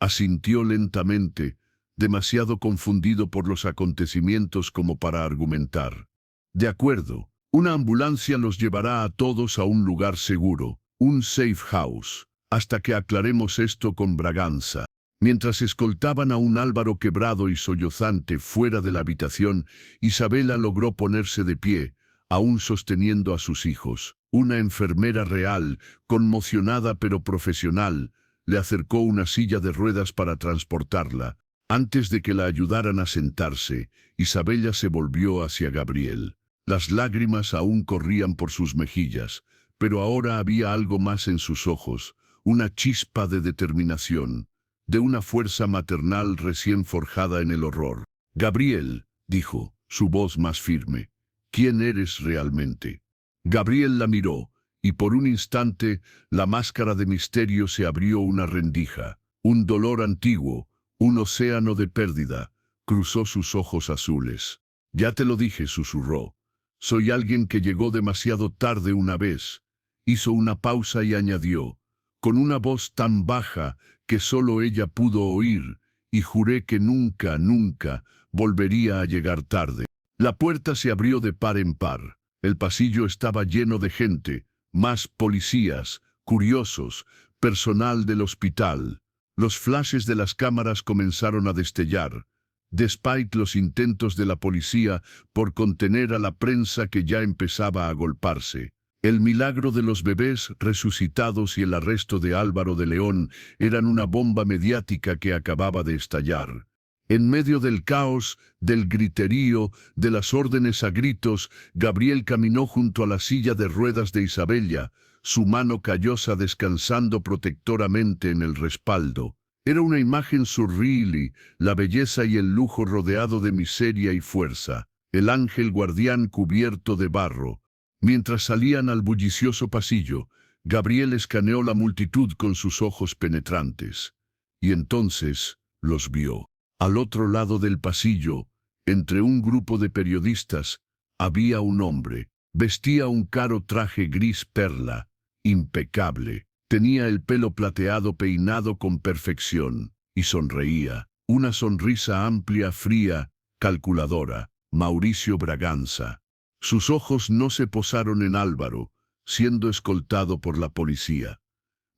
Asintió lentamente, demasiado confundido por los acontecimientos como para argumentar. «De acuerdo, una ambulancia los llevará a todos a un lugar seguro, un safe house, hasta que aclaremos esto con Braganza». Mientras escoltaban a un Álvaro quebrado y sollozante fuera de la habitación, Isabela logró ponerse de pie, aún sosteniendo a sus hijos. Una enfermera real, conmocionada pero profesional, le acercó una silla de ruedas para transportarla. Antes de que la ayudaran a sentarse, Isabela se volvió hacia Gabriel. Las lágrimas aún corrían por sus mejillas, pero ahora había algo más en sus ojos, una chispa de determinación, de una fuerza maternal recién forjada en el horror. «Gabriel», dijo, su voz más firme, «¿quién eres realmente?». Gabriel la miró, y por un instante la máscara de misterio se abrió una rendija. Un dolor antiguo, un océano de pérdida, cruzó sus ojos azules. «Ya te lo dije», susurró. «Soy alguien que llegó demasiado tarde una vez». Hizo una pausa y añadió, con una voz tan baja que solo ella pudo oír, «y juré que nunca, nunca volvería a llegar tarde». La puerta se abrió de par en par. El pasillo estaba lleno de gente, más policías, curiosos, personal del hospital. Los flashes de las cámaras comenzaron a destellar, despite los intentos de la policía por contener a la prensa que ya empezaba a agolparse. El milagro de los bebés resucitados y el arresto de Álvaro de León eran una bomba mediática que acababa de estallar. En medio del caos, del griterío, de las órdenes a gritos, Gabriel caminó junto a la silla de ruedas de Isabella, su mano callosa descansando protectoramente en el respaldo. Era una imagen surreal, la belleza y el lujo rodeado de miseria y fuerza, el ángel guardián cubierto de barro. Mientras salían al bullicioso pasillo, Gabriel escaneó la multitud con sus ojos penetrantes. Y entonces los vio. Al otro lado del pasillo, entre un grupo de periodistas, había un hombre. Vestía un caro traje gris perla, impecable. Tenía el pelo plateado peinado con perfección, y sonreía. Una sonrisa amplia, fría, calculadora. Mauricio Braganza. Sus ojos no se posaron en Álvaro, siendo escoltado por la policía.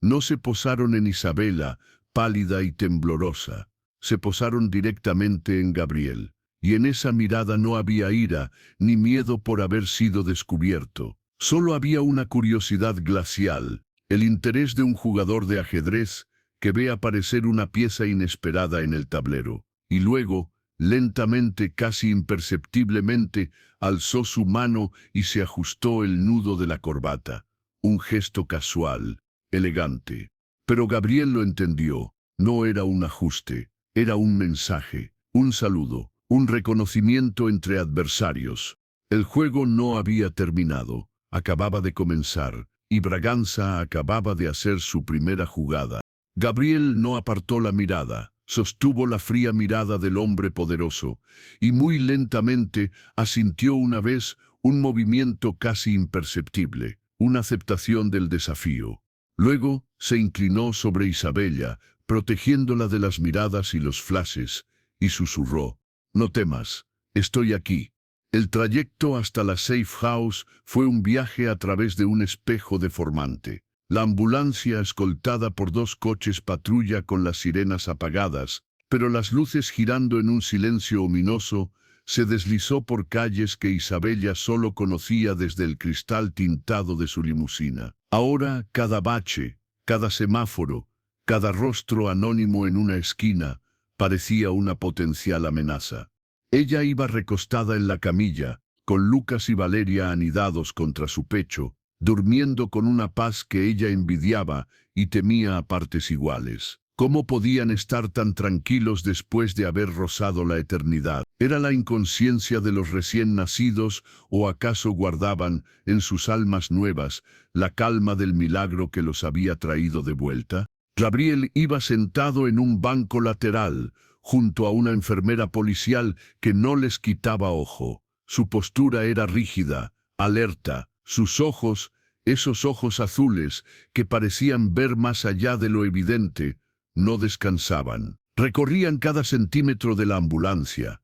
No se posaron en Isabela, pálida y temblorosa. Se posaron directamente en Gabriel. Y en esa mirada no había ira, ni miedo por haber sido descubierto. Solo había una curiosidad glacial, el interés de un jugador de ajedrez que ve aparecer una pieza inesperada en el tablero. Y luego, lentamente, casi imperceptiblemente, alzó su mano y se ajustó el nudo de la corbata. Un gesto casual, elegante. Pero Gabriel lo entendió. No era un ajuste, era un mensaje, un saludo, un reconocimiento entre adversarios. El juego no había terminado, acababa de comenzar, y Braganza acababa de hacer su primera jugada. Gabriel no apartó la mirada, sostuvo la fría mirada del hombre poderoso, y muy lentamente asintió una vez un movimiento casi imperceptible, una aceptación del desafío. Luego se inclinó sobre Isabella, protegiéndola de las miradas y los flashes, y susurró: «No temas, estoy aquí». El trayecto hasta la safe house fue un viaje a través de un espejo deformante. La ambulancia, escoltada por 2 coches patrulla con las sirenas apagadas, pero las luces girando en un silencio ominoso, se deslizó por calles que Isabella solo conocía desde el cristal tintado de su limusina. Ahora, cada bache, cada semáforo, cada rostro anónimo en una esquina, parecía una potencial amenaza. Ella iba recostada en la camilla, con Lucas y Valeria anidados contra su pecho, durmiendo con una paz que ella envidiaba y temía a partes iguales. ¿Cómo podían estar tan tranquilos después de haber rozado la eternidad? ¿Era la inconsciencia de los recién nacidos o acaso guardaban, en sus almas nuevas, la calma del milagro que los había traído de vuelta? Gabriel iba sentado en un banco lateral, junto a una enfermera policial que no les quitaba ojo. Su postura era rígida, alerta, sus ojos, esos ojos azules que parecían ver más allá de lo evidente, no descansaban. Recorrían cada centímetro de la ambulancia.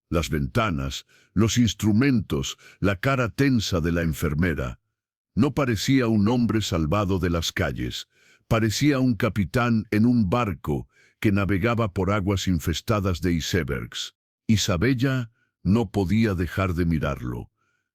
Las ventanas, los instrumentos, la cara tensa de la enfermera. No parecía un hombre salvado de las calles. Parecía un capitán en un barco que navegaba por aguas infestadas de icebergs. Isabella no podía dejar de mirarlo.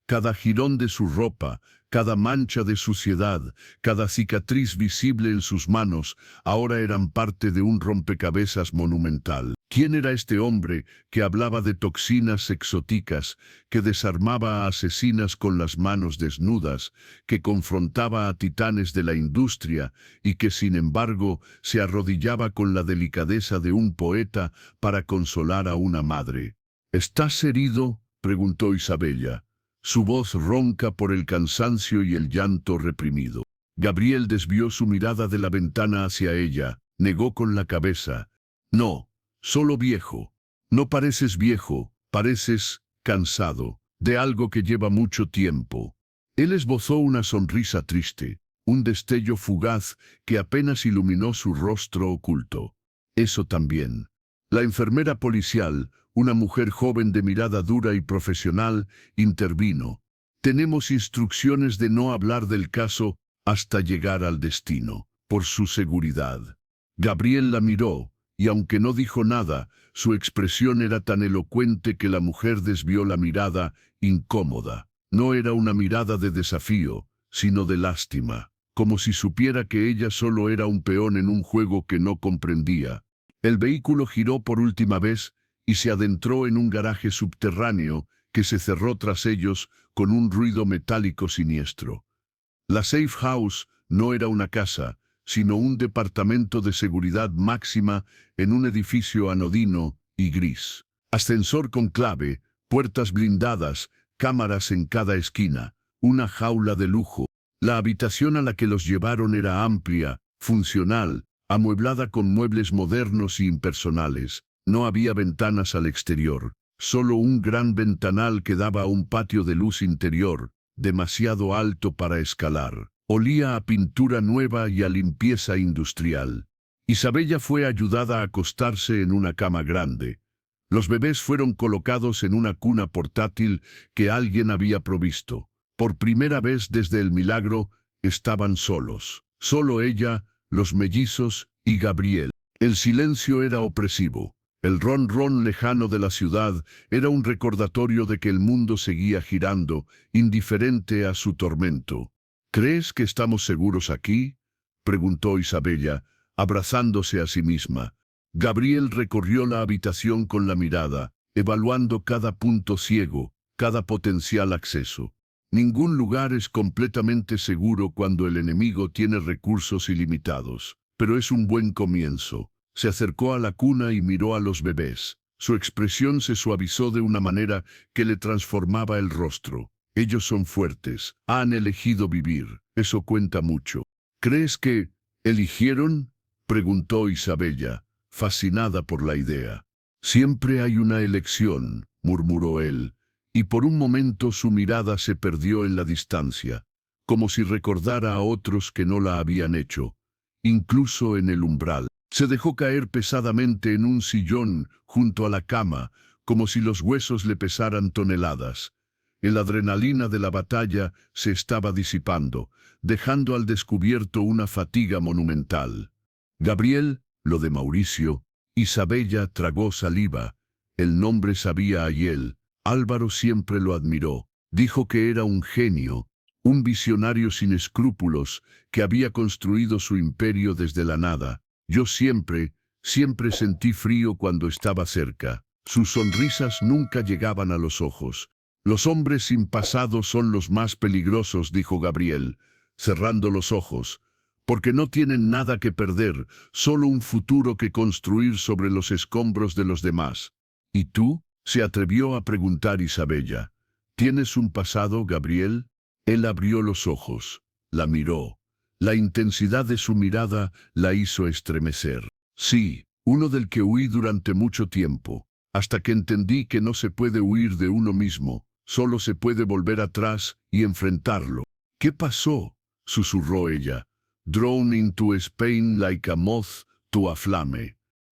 Cada jirón de su ropa, cada mancha de suciedad, cada cicatriz visible en sus manos, ahora eran parte de un rompecabezas monumental. ¿Quién era este hombre que hablaba de toxinas exóticas, que desarmaba a asesinas con las manos desnudas, que confrontaba a titanes de la industria y que, sin embargo, se arrodillaba con la delicadeza de un poeta para consolar a una madre? «¿Estás herido?», preguntó Isabella, su voz ronca por el cansancio y el llanto reprimido. Gabriel desvió su mirada de la ventana hacia ella, negó con la cabeza. «No, solo viejo». «No pareces viejo, pareces cansado, de algo que lleva mucho tiempo». Él esbozó una sonrisa triste, un destello fugaz que apenas iluminó su rostro oculto. «Eso también». La enfermera policial, una mujer joven de mirada dura y profesional, intervino. «Tenemos instrucciones de no hablar del caso hasta llegar al destino, por su seguridad». Gabriel la miró, y aunque no dijo nada, su expresión era tan elocuente que la mujer desvió la mirada, incómoda. No era una mirada de desafío, sino de lástima, como si supiera que ella solo era un peón en un juego que no comprendía. El vehículo giró por última vez, y se adentró en un garaje subterráneo que se cerró tras ellos con un ruido metálico siniestro. La Safe House no era una casa, sino un departamento de seguridad máxima en un edificio anodino y gris. Ascensor con clave, puertas blindadas, cámaras en cada esquina, una jaula de lujo. La habitación a la que los llevaron era amplia, funcional, amueblada con muebles modernos y impersonales. No había ventanas al exterior, solo un gran ventanal que daba a un patio de luz interior, demasiado alto para escalar. Olía a pintura nueva y a limpieza industrial. Isabella fue ayudada a acostarse en una cama grande. Los bebés fueron colocados en una cuna portátil que alguien había provisto. Por primera vez desde el milagro, estaban solos. Solo ella, los mellizos y Gabriel. El silencio era opresivo. El ron-ron lejano de la ciudad era un recordatorio de que el mundo seguía girando, indiferente a su tormento. ¿Crees que estamos seguros aquí?, preguntó Isabella, abrazándose a sí misma. Gabriel recorrió la habitación con la mirada, evaluando cada punto ciego, cada potencial acceso. Ningún lugar es completamente seguro cuando el enemigo tiene recursos ilimitados, pero es un buen comienzo. Se acercó a la cuna y miró a los bebés. Su expresión se suavizó de una manera que le transformaba el rostro. Ellos son fuertes, han elegido vivir, eso cuenta mucho. ¿Crees que eligieron?, preguntó Isabella, fascinada por la idea. Siempre hay una elección, murmuró él, y por un momento su mirada se perdió en la distancia, como si recordara a otros que no la habían hecho, incluso en el umbral. Se dejó caer pesadamente en un sillón junto a la cama, como si los huesos le pesaran toneladas. La adrenalina de la batalla se estaba disipando, dejando al descubierto una fatiga monumental. Gabriel, lo de Mauricio, Isabella tragó saliva. El nombre sabía a hiel. Álvaro siempre lo admiró. Dijo que era un genio, un visionario sin escrúpulos, que había construido su imperio desde la nada. Yo siempre sentí frío cuando estaba cerca. Sus sonrisas nunca llegaban a los ojos. Los hombres sin pasado son los más peligrosos, dijo Gabriel, cerrando los ojos, porque no tienen nada que perder, solo un futuro que construir sobre los escombros de los demás. ¿Y tú?, se atrevió a preguntar Isabella. ¿Tienes un pasado, Gabriel? Él abrió los ojos, la miró. La intensidad de su mirada la hizo estremecer. Sí, uno del que huí durante mucho tiempo, hasta que entendí que no se puede huir de uno mismo. Solo se puede volver atrás y enfrentarlo. ¿Qué pasó?, susurró ella. Drawn into Spain like a moth to a flame.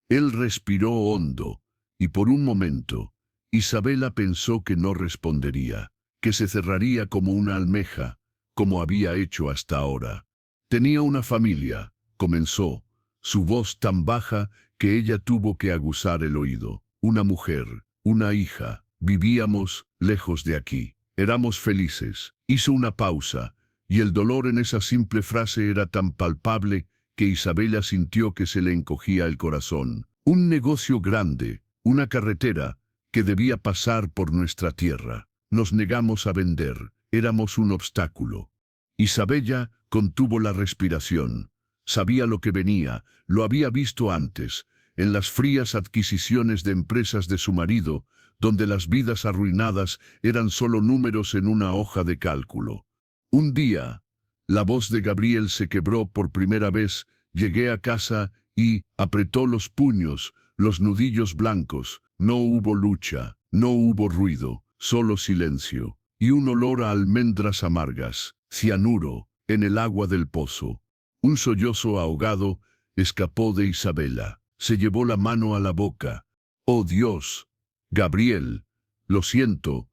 Él respiró hondo, y por un momento, Isabella pensó que no respondería, que se cerraría como una almeja, como había hecho hasta ahora. Tenía una familia, comenzó, su voz tan baja que ella tuvo que aguzar el oído. Una mujer, una hija. Vivíamos lejos de aquí. Éramos felices. Hizo una pausa, y el dolor en esa simple frase era tan palpable que Isabella sintió que se le encogía el corazón. Un negocio grande, una carretera, que debía pasar por nuestra tierra. Nos negamos a vender. Éramos un obstáculo. Isabella contuvo la respiración. Sabía lo que venía, lo había visto antes, en las frías adquisiciones de empresas de su marido, donde las vidas arruinadas eran solo números en una hoja de cálculo. Un día, la voz de Gabriel se quebró por primera vez. Llegué a casa y apretó los puños, los nudillos blancos. No hubo lucha, no hubo ruido, solo silencio, y un olor a almendras amargas, cianuro, en el agua del pozo. Un sollozo ahogado escapó de Isabella. Se llevó la mano a la boca. ¡Oh Dios! Gabriel, lo siento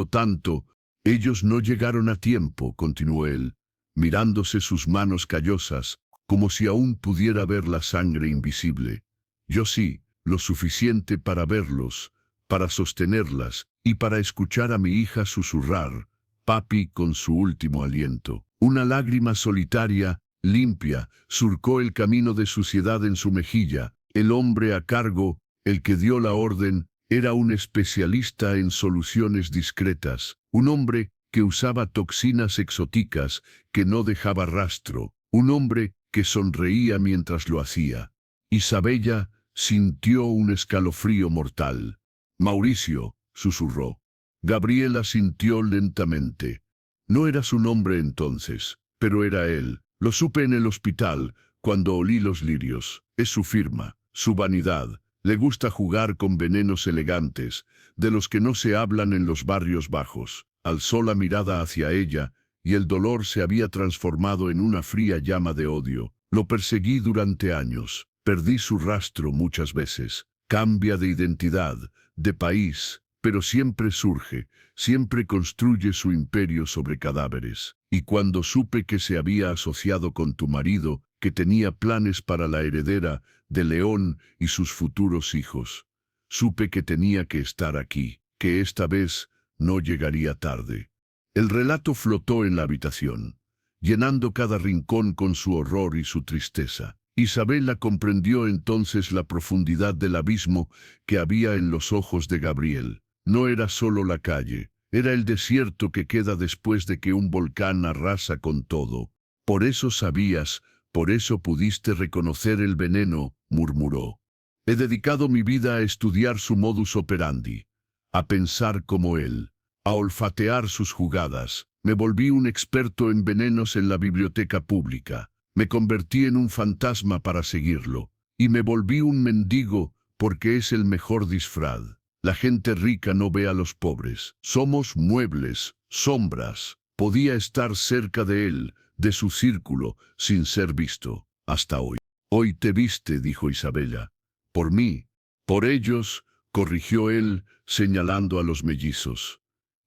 tanto. Ellos no llegaron a tiempo, continuó él, mirándose sus manos callosas, como si aún pudiera ver la sangre invisible. Yo sí, lo suficiente para verlos, para sostenerlas, y para escuchar a mi hija susurrar, papi, con su último aliento. Una lágrima solitaria, limpia, surcó el camino de suciedad en su mejilla. El hombre a cargo El que dio la orden era un especialista en soluciones discretas, un hombre que usaba toxinas exóticas que no dejaba rastro, un hombre que sonreía mientras lo hacía. Isabella sintió un escalofrío mortal. Mauricio, susurró. Gabriela sintió lentamente. No era su nombre entonces, pero era él. Lo supe en el hospital, cuando olí los lirios. Es su firma, su vanidad. Le gusta jugar con venenos elegantes, de los que no se hablan en los barrios bajos. Alzó la mirada hacia ella, y el dolor se había transformado en una fría llama de odio. Lo perseguí durante años. Perdí su rastro muchas veces. Cambia de identidad, de país, pero siempre surge, siempre construye su imperio sobre cadáveres. Y cuando supe que se había asociado con tu marido, que tenía planes para la heredera de León y sus futuros hijos, supe que tenía que estar aquí, que esta vez no llegaría tarde. El relato flotó en la habitación, llenando cada rincón con su horror y su tristeza. Isabella comprendió entonces la profundidad del abismo que había en los ojos de Gabriel. No era solo la calle, era el desierto que queda después de que un volcán arrasa con todo. Por eso sabías, por eso pudiste reconocer el veneno, murmuró. He dedicado mi vida a estudiar su modus operandi, a pensar como él, a olfatear sus jugadas. Me volví un experto en venenos en la biblioteca pública. Me convertí en un fantasma para seguirlo, y me volví un mendigo porque es el mejor disfraz. La gente rica no ve a los pobres. Somos muebles, sombras. Podía estar cerca de él, de su círculo, sin ser visto, hasta hoy. Hoy te viste, dijo Isabella. Por mí, por ellos, corrigió él, señalando a los mellizos.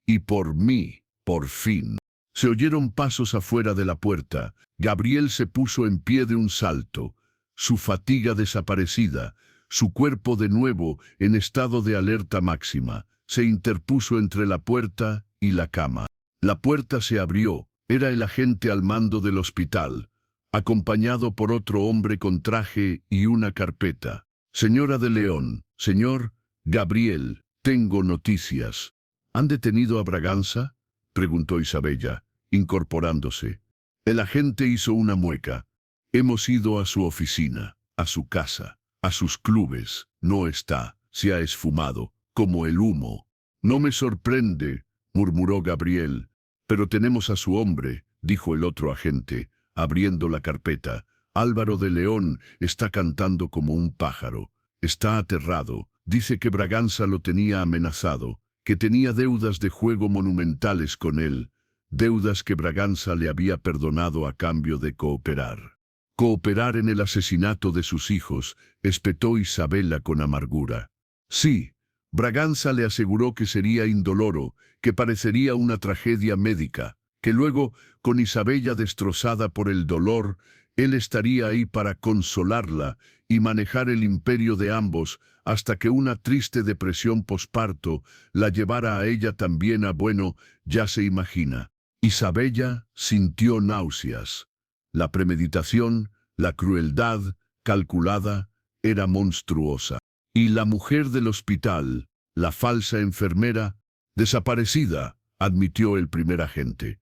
Y por mí, por fin. Se oyeron pasos afuera de la puerta. Gabriel se puso en pie de un salto, su fatiga desaparecida, su cuerpo de nuevo en estado de alerta máxima. Se interpuso entre la puerta y la cama. La puerta se abrió. Era el agente al mando del hospital, acompañado por otro hombre con traje y una carpeta. Señora de León, señor Gabriel, tengo noticias. ¿Han detenido a Braganza?, preguntó Isabella, incorporándose. El agente hizo una mueca. Hemos ido a su oficina, a su casa, a sus clubes. No está, se ha esfumado, como el humo. No me sorprende, murmuró Gabriel. Pero tenemos a su hombre, dijo el otro agente, abriendo la carpeta. Álvaro de León está cantando como un pájaro. Está aterrado. Dice que Braganza lo tenía amenazado, que tenía deudas de juego monumentales con él, deudas que Braganza le había perdonado a cambio de cooperar. Cooperar en el asesinato de sus hijos, espetó Isabella con amargura. Sí, Braganza le aseguró que sería indoloro, que parecería una tragedia médica, que luego, con Isabella destrozada por el dolor, él estaría ahí para consolarla y manejar el imperio de ambos hasta que una triste depresión posparto la llevara a ella también a bueno, ya se imagina. Isabella sintió náuseas. La premeditación, la crueldad, calculada, era monstruosa. Y la mujer del hospital, la falsa enfermera, desaparecida, admitió el primer agente.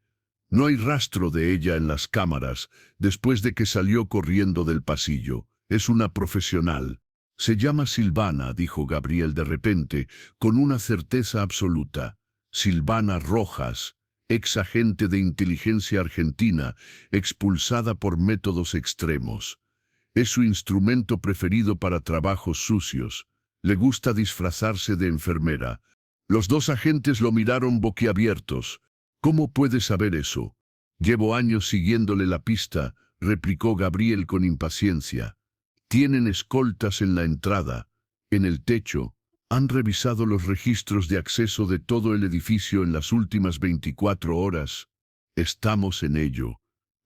No hay rastro de ella en las cámaras después de que salió corriendo del pasillo. Es una profesional. Se llama Silvana, dijo Gabriel de repente, con una certeza absoluta. Silvana Rojas, ex agente de inteligencia argentina, expulsada por métodos extremos. Es su instrumento preferido para trabajos sucios. Le gusta disfrazarse de enfermera. Los dos agentes lo miraron boquiabiertos. ¿Cómo puede saber eso? Llevo años siguiéndole la pista, replicó Gabriel con impaciencia. Tienen escoltas en la entrada, en el techo. Han revisado los registros de acceso de todo el edificio en las últimas 24 horas. Estamos en ello.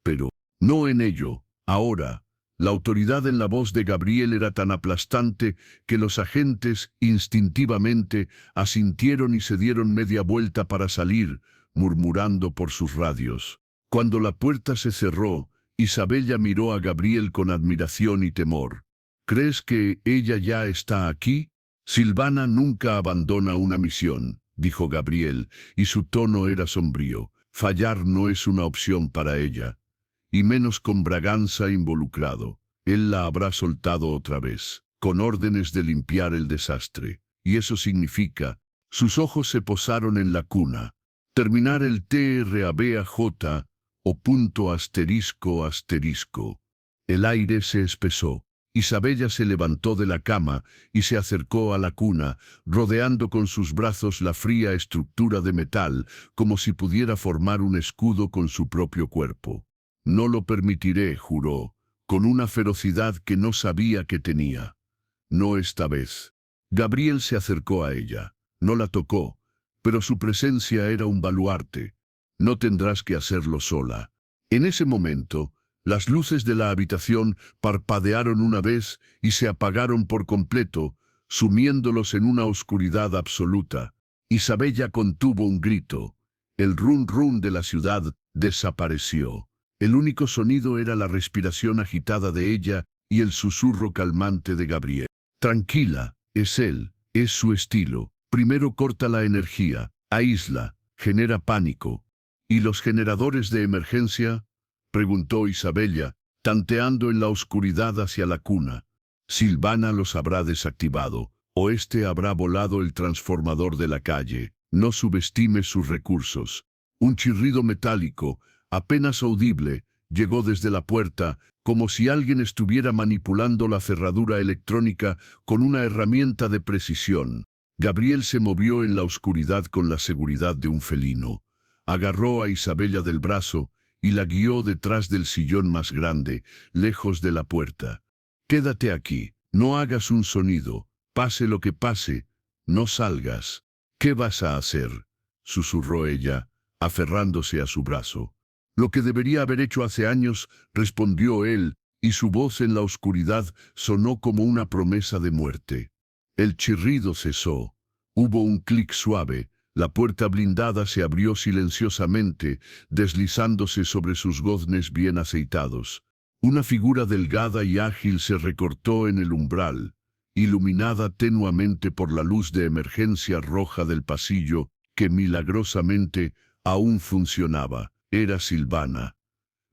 Pero, no en ello, ahora. La autoridad en la voz de Gabriel era tan aplastante que los agentes, instintivamente, asintieron y se dieron media vuelta para salir, murmurando por sus radios. Cuando la puerta se cerró, Isabella miró a Gabriel con admiración y temor. ¿Crees que ella ya está aquí? Silvana nunca abandona una misión, dijo Gabriel, y su tono era sombrío. Fallar no es una opción para ella, y menos con Braganza involucrado. Él la habrá soltado otra vez, con órdenes de limpiar el desastre. Y eso significa, sus ojos se posaron en la cuna. Terminar el TRABAJ o punto asterisco asterisco. El aire se espesó. Isabella se levantó de la cama y se acercó a la cuna, rodeando con sus brazos la fría estructura de metal, como si pudiera formar un escudo con su propio cuerpo. No lo permitiré, juró, con una ferocidad que no sabía que tenía. No esta vez. Gabriel se acercó a ella. No la tocó, pero su presencia era un baluarte. No tendrás que hacerlo sola. En ese momento, las luces de la habitación parpadearon una vez y se apagaron por completo, sumiéndolos en una oscuridad absoluta. Isabella contuvo un grito. El run run de la ciudad desapareció. El único sonido era la respiración agitada de ella y el susurro calmante de Gabriel. Tranquila, es él, es su estilo. Primero corta la energía, aísla, genera pánico. ¿Y los generadores de emergencia? Preguntó Isabella, tanteando en la oscuridad hacia la cuna. Silvana los habrá desactivado, o este habrá volado el transformador de la calle. No subestime sus recursos. Un chirrido metálico, apenas audible, llegó desde la puerta, como si alguien estuviera manipulando la cerradura electrónica con una herramienta de precisión. Gabriel se movió en la oscuridad con la seguridad de un felino. Agarró a Isabella del brazo y la guió detrás del sillón más grande, lejos de la puerta. Quédate aquí, no hagas un sonido, pase lo que pase, no salgas. ¿Qué vas a hacer?, susurró ella, aferrándose a su brazo. Lo que debería haber hecho hace años, respondió él, y su voz en la oscuridad sonó como una promesa de muerte. El chirrido cesó. Hubo un clic suave. La puerta blindada se abrió silenciosamente, deslizándose sobre sus goznes bien aceitados. Una figura delgada y ágil se recortó en el umbral, iluminada tenuamente por la luz de emergencia roja del pasillo, que milagrosamente aún funcionaba. Era Silvana.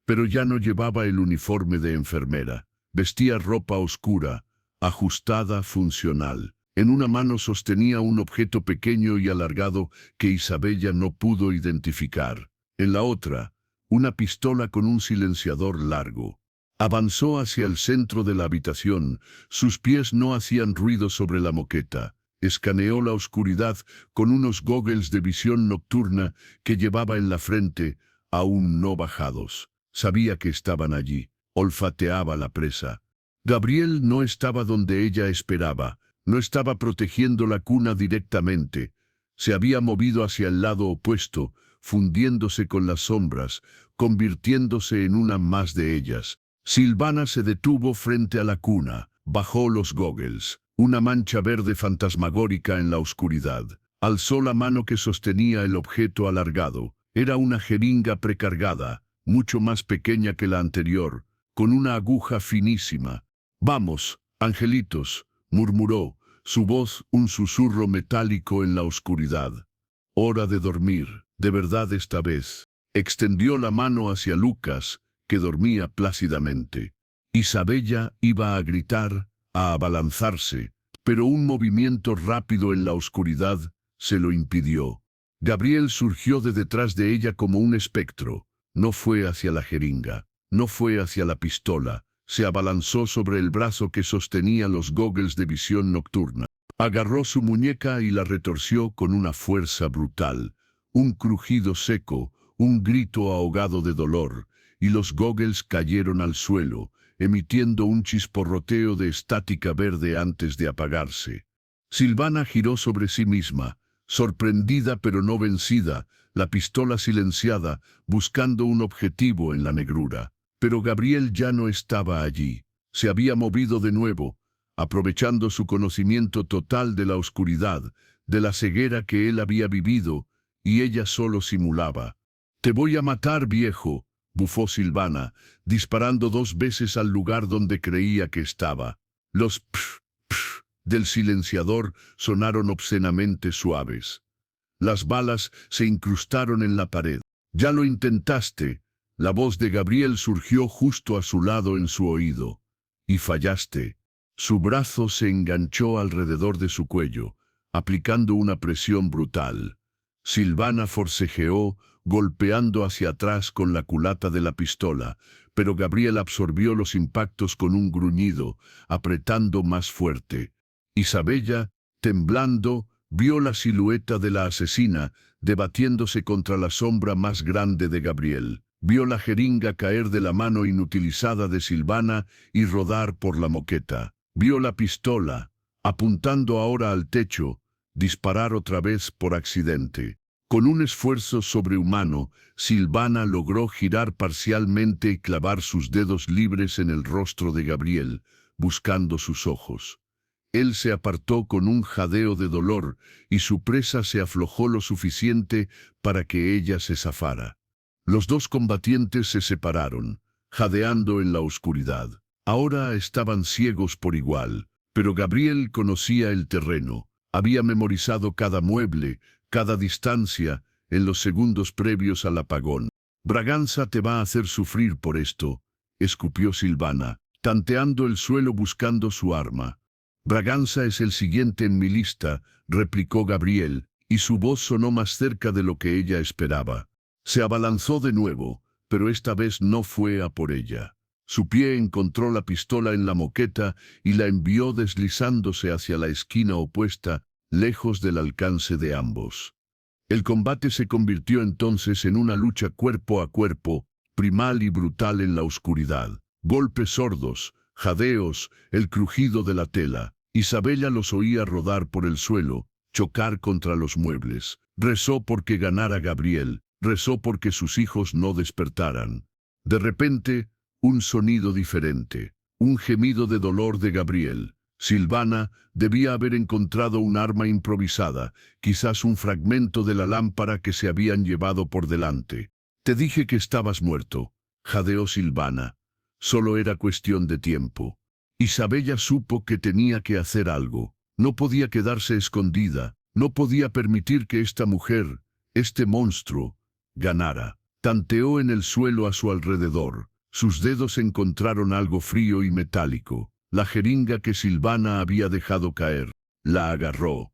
Pero ya no llevaba el uniforme de enfermera. Vestía ropa oscura, ajustada, funcional. En una mano sostenía un objeto pequeño y alargado que Isabella no pudo identificar. En la otra, una pistola con un silenciador largo. Avanzó hacia el centro de la habitación. Sus pies no hacían ruido sobre la moqueta. Escaneó la oscuridad con unos goggles de visión nocturna que llevaba en la frente, aún no bajados. Sabía que estaban allí. Olfateaba la presa. Gabriel no estaba donde ella esperaba. No estaba protegiendo la cuna directamente. Se había movido hacia el lado opuesto, fundiéndose con las sombras, convirtiéndose en una más de ellas. Silvana se detuvo frente a la cuna. Bajó los goggles. Una mancha verde fantasmagórica en la oscuridad. Alzó la mano que sostenía el objeto alargado. Era una jeringa precargada, mucho más pequeña que la anterior, con una aguja finísima. «Vamos, angelitos», murmuró, su voz un susurro metálico en la oscuridad. «Hora de dormir, de verdad esta vez». Extendió la mano hacia Lucas, que dormía plácidamente. Isabella iba a gritar, a abalanzarse, pero un movimiento rápido en la oscuridad se lo impidió. Gabriel surgió de detrás de ella como un espectro. No fue hacia la jeringa, no fue hacia la pistola. Se abalanzó sobre el brazo que sostenía los goggles de visión nocturna. Agarró su muñeca y la retorció con una fuerza brutal. Un crujido seco, un grito ahogado de dolor, y los goggles cayeron al suelo, emitiendo un chisporroteo de estática verde antes de apagarse. Silvana giró sobre sí misma, sorprendida pero no vencida, la pistola silenciada, buscando un objetivo en la negrura. Pero Gabriel ya no estaba allí. Se había movido de nuevo, aprovechando su conocimiento total de la oscuridad, de la ceguera que él había vivido, y ella solo simulaba. «Te voy a matar, viejo», bufó Silvana, disparando 2 veces al lugar donde creía que estaba. Los pf del silenciador sonaron obscenamente suaves. Las balas se incrustaron en la pared. «Ya lo intentaste». La voz de Gabriel surgió justo a su lado en su oído. «Y fallaste». Su brazo se enganchó alrededor de su cuello, aplicando una presión brutal. Silvana forcejeó, golpeando hacia atrás con la culata de la pistola, pero Gabriel absorbió los impactos con un gruñido, apretando más fuerte. Isabella, temblando, vio la silueta de la asesina, debatiéndose contra la sombra más grande de Gabriel. Vio la jeringa caer de la mano inutilizada de Silvana y rodar por la moqueta. Vio la pistola, apuntando ahora al techo, disparar otra vez por accidente. Con un esfuerzo sobrehumano, Silvana logró girar parcialmente y clavar sus dedos libres en el rostro de Gabriel, buscando sus ojos. Él se apartó con un jadeo de dolor y su presa se aflojó lo suficiente para que ella se zafara. Los dos combatientes se separaron, jadeando en la oscuridad. Ahora estaban ciegos por igual, pero Gabriel conocía el terreno. Había memorizado cada mueble, cada distancia, en los segundos previos al apagón. «Braganza te va a hacer sufrir por esto», escupió Silvana, tanteando el suelo buscando su arma. «Braganza es el siguiente en mi lista», replicó Gabriel, y su voz sonó más cerca de lo que ella esperaba. Se abalanzó de nuevo, pero esta vez no fue a por ella. Su pie encontró la pistola en la moqueta y la envió deslizándose hacia la esquina opuesta, lejos del alcance de ambos. El combate se convirtió entonces en una lucha cuerpo a cuerpo, primal y brutal en la oscuridad. Golpes sordos, jadeos, el crujido de la tela. Isabella los oía rodar por el suelo, chocar contra los muebles. Rezó porque ganara Gabriel, rezó porque sus hijos no despertaran. De repente, un sonido diferente, un gemido de dolor de Gabriel. Silvana debía haber encontrado un arma improvisada, quizás un fragmento de la lámpara que se habían llevado por delante. «Te dije que estabas muerto», jadeó Silvana. Solo era cuestión de tiempo. Isabella supo que tenía que hacer algo. No podía quedarse escondida, no podía permitir que esta mujer, este monstruo, ganara. Tanteó en el suelo a su alrededor. Sus dedos encontraron algo frío y metálico. La jeringa que Silvana había dejado caer. La agarró.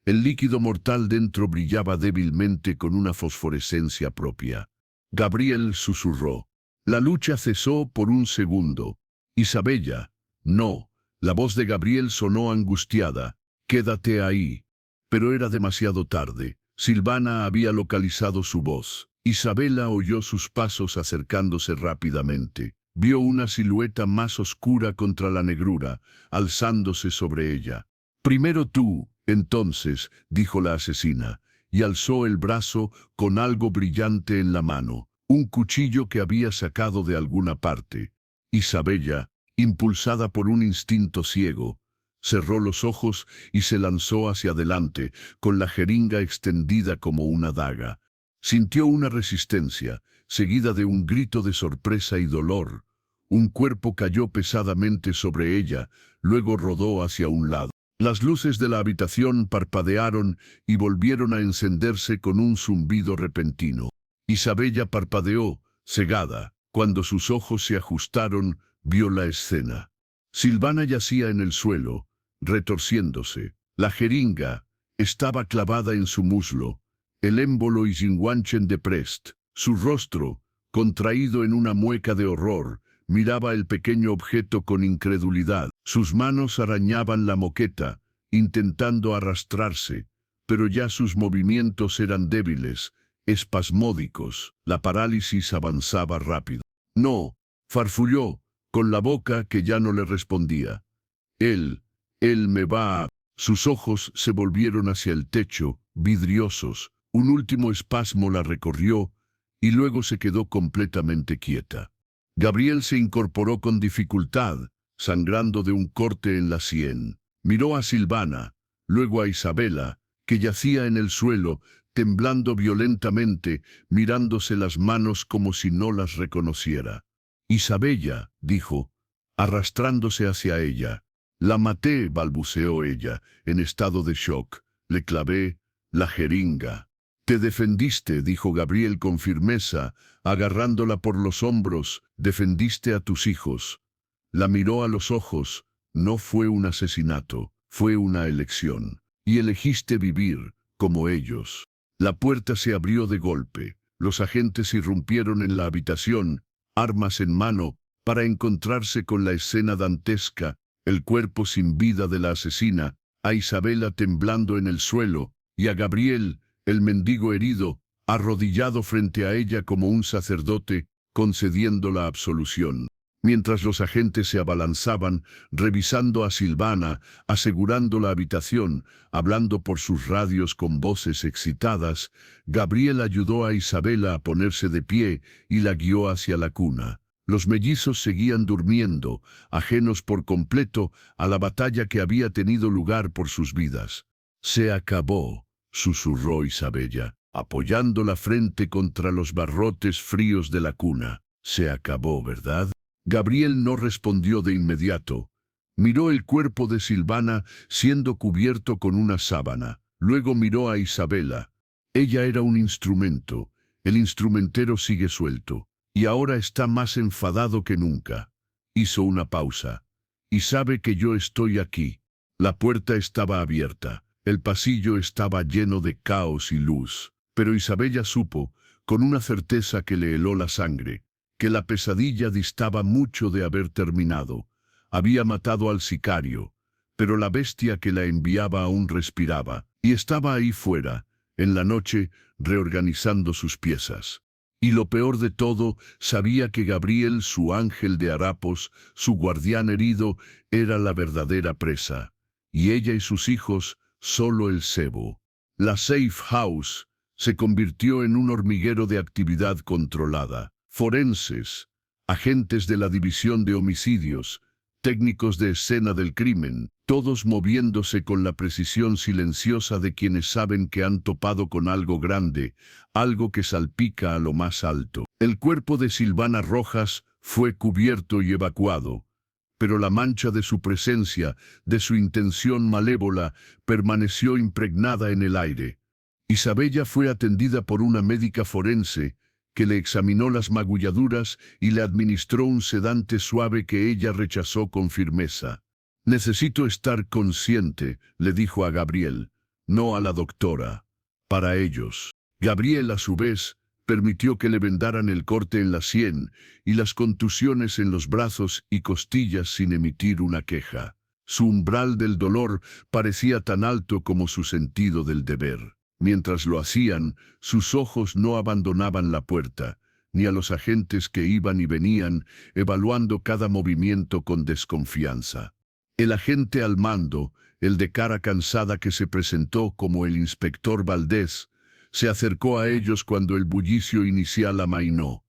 El líquido mortal dentro brillaba débilmente con una fosforescencia propia. Gabriel susurró. La lucha cesó por un segundo. «Isabella». «No». La voz de Gabriel sonó angustiada. «Quédate ahí». Pero era demasiado tarde. Silvana había localizado su voz. Isabella oyó sus pasos acercándose rápidamente. Vio una silueta más oscura contra la negrura, alzándose sobre ella. «Primero tú», entonces, dijo la asesina, y alzó el brazo con algo brillante en la mano, un cuchillo que había sacado de alguna parte. Isabella, impulsada por un instinto ciego, cerró los ojos y se lanzó hacia adelante, con la jeringa extendida como una daga. Sintió una resistencia, seguida de un grito de sorpresa y dolor. Un cuerpo cayó pesadamente sobre ella, luego rodó hacia un lado. Las luces de la habitación parpadearon y volvieron a encenderse con un zumbido repentino. Isabella parpadeó, cegada. Cuando sus ojos se ajustaron, vio la escena. Silvana yacía en el suelo, retorciéndose. La jeringa estaba clavada en su muslo, el émbolo y Jinwanchen de Prest. Su rostro, contraído en una mueca de horror, miraba el pequeño objeto con incredulidad. Sus manos arañaban la moqueta, intentando arrastrarse, pero ya sus movimientos eran débiles, espasmódicos. La parálisis avanzaba rápido. «No», farfulló, con la boca que ya no le respondía. Él me va a...». Sus ojos se volvieron hacia el techo, vidriosos. Un último espasmo la recorrió y luego se quedó completamente quieta. Gabriel se incorporó con dificultad, sangrando de un corte en la sien. Miró a Silvana, luego a Isabella, que yacía en el suelo, temblando violentamente, mirándose las manos como si no las reconociera. «Isabella», dijo, arrastrándose hacia ella. La maté, balbuceó ella, en estado de shock. Le clavé la jeringa. Te defendiste, dijo Gabriel con firmeza, agarrándola por los hombros. Defendiste a tus hijos. La miró a los ojos. No fue un asesinato, fue una elección. Y elegiste vivir, como ellos. La puerta se abrió de golpe. Los agentes irrumpieron en la habitación, armas en mano, para encontrarse con la escena dantesca, el cuerpo sin vida de la asesina, a Isabela temblando en el suelo, y a Gabriel, el mendigo herido, arrodillado frente a ella como un sacerdote, concediendo la absolución. Mientras los agentes se abalanzaban, revisando a Silvana, asegurando la habitación, hablando por sus radios con voces excitadas, Gabriel ayudó a Isabela a ponerse de pie y la guió hacia la cuna. Los mellizos seguían durmiendo, ajenos por completo a la batalla que había tenido lugar por sus vidas. Se acabó, susurró Isabella, apoyando la frente contra los barrotes fríos de la cuna. Se acabó, ¿verdad? Gabriel no respondió de inmediato. Miró el cuerpo de Silvana siendo cubierto con una sábana. Luego miró a Isabela. Ella era un instrumento. El instrumentero sigue suelto. Y ahora está más enfadado que nunca. Hizo una pausa. Y sabe que yo estoy aquí. La puerta estaba abierta. El pasillo estaba lleno de caos y luz. Pero Isabella supo, con una certeza que le heló la sangre, que la pesadilla distaba mucho de haber terminado. Había matado al sicario, pero la bestia que la enviaba aún respiraba, y estaba ahí fuera, en la noche, reorganizando sus piezas. Y lo peor de todo, sabía que Gabriel, su ángel de harapos, su guardián herido, era la verdadera presa. Y ella y sus hijos, solo el cebo. La safe house se convirtió en un hormiguero de actividad controlada. Forenses, agentes de la división de homicidios, técnicos de escena del crimen, todos moviéndose con la precisión silenciosa de quienes saben que han topado con algo grande, algo que salpica a lo más alto. El cuerpo de Silvana Rojas fue cubierto y evacuado, pero la mancha de su presencia, de su intención malévola, permaneció impregnada en el aire. Isabella fue atendida por una médica forense, que le examinó las magulladuras y le administró un sedante suave que ella rechazó con firmeza. Necesito estar consciente, le dijo a Gabriel, no a la doctora. Para ellos. Gabriel, a su vez, permitió que le vendaran el corte en la sien y las contusiones en los brazos y costillas sin emitir una queja. Su umbral del dolor parecía tan alto como su sentido del deber. Mientras lo hacían, sus ojos no abandonaban la puerta, ni a los agentes que iban y venían, evaluando cada movimiento con desconfianza. El agente al mando, el de cara cansada que se presentó como el inspector Valdés, se acercó a ellos cuando el bullicio inicial amainó.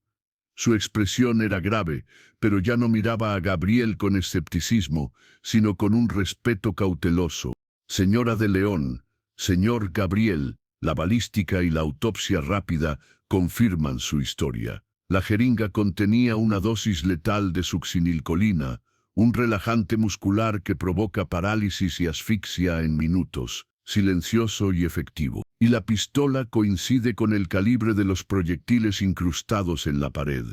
Su expresión era grave, pero ya no miraba a Gabriel con escepticismo, sino con un respeto cauteloso. Señora de León, señor Gabriel, la balística y la autopsia rápida confirman su historia. La jeringa contenía una dosis letal de succinilcolina, un relajante muscular que provoca parálisis y asfixia en minutos, silencioso y efectivo. Y la pistola coincide con el calibre de los proyectiles incrustados en la pared.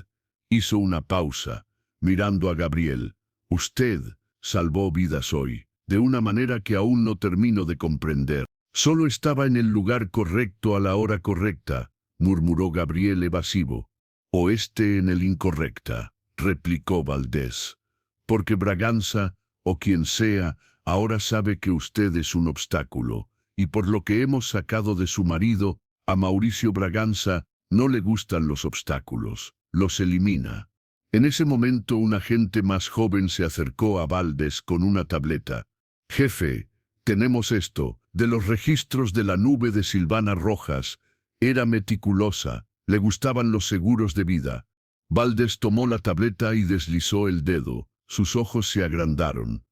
Hizo una pausa, mirando a Gabriel. Usted salvó vidas hoy, de una manera que aún no termino de comprender. Solo estaba en el lugar correcto a la hora correcta, murmuró Gabriel evasivo. O en el incorrecta, replicó Valdés. Porque Braganza, o quien sea, ahora sabe que usted es un obstáculo, y por lo que hemos sacado de su marido, a Mauricio Braganza, no le gustan los obstáculos, los elimina. En ese momento un agente más joven se acercó a Valdés con una tableta. Jefe, tenemos esto, de los registros de la nube de Silvana Rojas. Era meticulosa, le gustaban los seguros de vida. Valdés tomó la tableta y deslizó el dedo, sus ojos se agrandaron.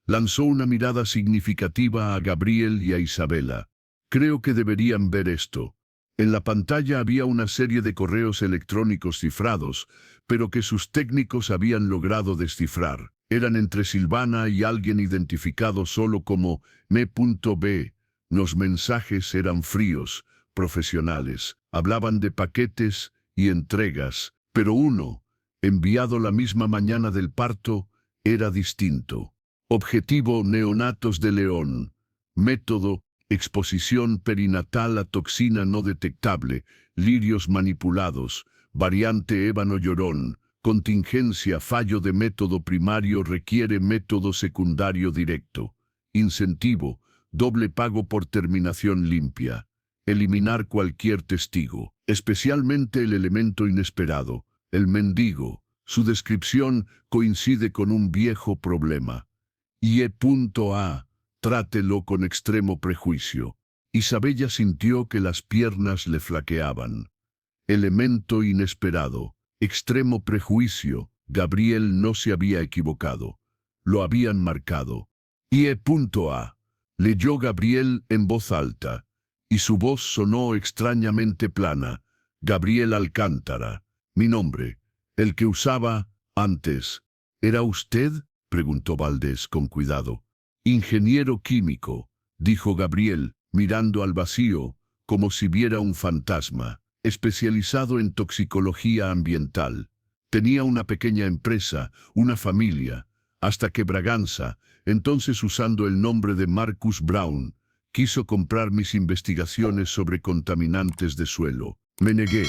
Lanzó una mirada significativa a Gabriel y a Isabela. Creo que deberían ver esto. En la pantalla había una serie de correos electrónicos cifrados, pero que sus técnicos habían logrado descifrar. Eran entre Silvana y alguien identificado solo como M.B. Los mensajes eran fríos, profesionales. Hablaban de paquetes y entregas, pero uno, enviado la misma mañana del parto, era distinto. Objetivo: neonatos de león. Método: exposición perinatal a toxina no detectable, lirios manipulados, variante ébano llorón. Contingencia: fallo de método primario requiere método secundario directo. Incentivo: doble pago por terminación limpia. Eliminar cualquier testigo, especialmente el elemento inesperado, el mendigo. Su descripción coincide con un viejo problema. IE.A. Trátelo con extremo prejuicio. Isabella sintió que las piernas le flaqueaban. Elemento inesperado, extremo prejuicio. Gabriel no se había equivocado. Lo habían marcado. IE.A. Leyó Gabriel en voz alta, y su voz sonó extrañamente plana. Gabriel Alcántara. Mi nombre, el que usaba antes. ¿Era usted?, preguntó Valdés con cuidado. Ingeniero químico, dijo Gabriel, mirando al vacío, como si viera un fantasma, especializado en toxicología ambiental. Tenía una pequeña empresa, una familia, hasta que Braganza, entonces usando el nombre de Marcus Brown, quiso comprar mis investigaciones sobre contaminantes de suelo. Me negué.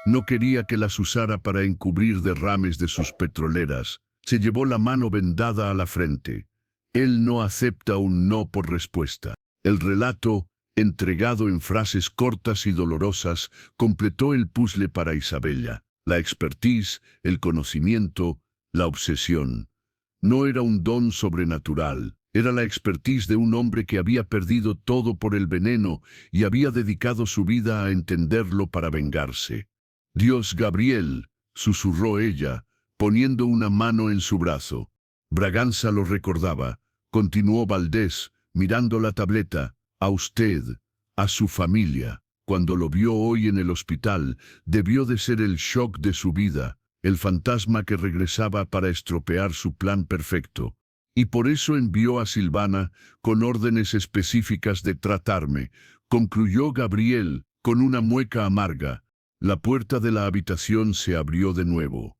No quería que las usara para encubrir derrames de sus petroleras. Se llevó la mano vendada a la frente. Él no acepta un no por respuesta. El relato, entregado en frases cortas y dolorosas, completó el puzzle para Isabella. La expertise, el conocimiento, la obsesión. No era un don sobrenatural, era la expertise de un hombre que había perdido todo por el veneno y había dedicado su vida a entenderlo para vengarse. Dios, Gabriel, susurró ella, poniendo una mano en su brazo. Braganza lo recordaba, continuó Valdés, mirando la tableta, a usted, a su familia. Cuando lo vio hoy en el hospital, debió de ser el shock de su vida, el fantasma que regresaba para estropear su plan perfecto. Y por eso envió a Silvana, con órdenes específicas de tratarme, concluyó Gabriel, con una mueca amarga. La puerta de la habitación se abrió de nuevo.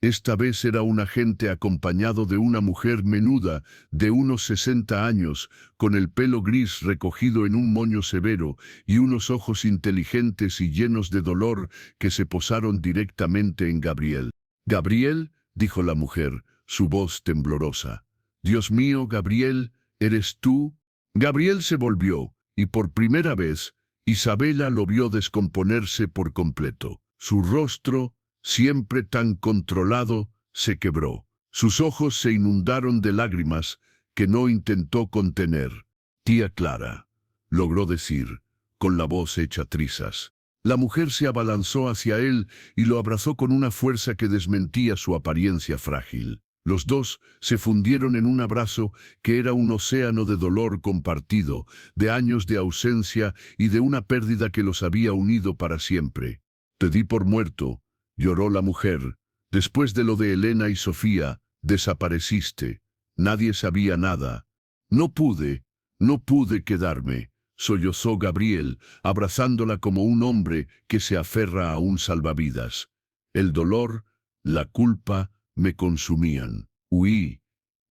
Esta vez era un agente acompañado de una mujer menuda, de unos 60 años, con el pelo gris recogido en un moño severo y unos ojos inteligentes y llenos de dolor que se posaron directamente en Gabriel. «Gabriel», dijo la mujer, su voz temblorosa. «Dios mío, Gabriel, ¿eres tú?» Gabriel se volvió, y por primera vez, Isabella lo vio descomponerse por completo. Su rostro, siempre tan controlado, se quebró. Sus ojos se inundaron de lágrimas que no intentó contener. «Tía Clara», logró decir, con la voz hecha trizas. La mujer se abalanzó hacia él y lo abrazó con una fuerza que desmentía su apariencia frágil. Los dos se fundieron en un abrazo que era un océano de dolor compartido, de años de ausencia y de una pérdida que los había unido para siempre. «Te di por muerto», lloró la mujer. «Después de lo de Elena y Sofía, desapareciste. Nadie sabía nada. No pude quedarme», sollozó Gabriel, abrazándola como un hombre que se aferra a un salvavidas. El dolor, la culpa, me consumían. Huí.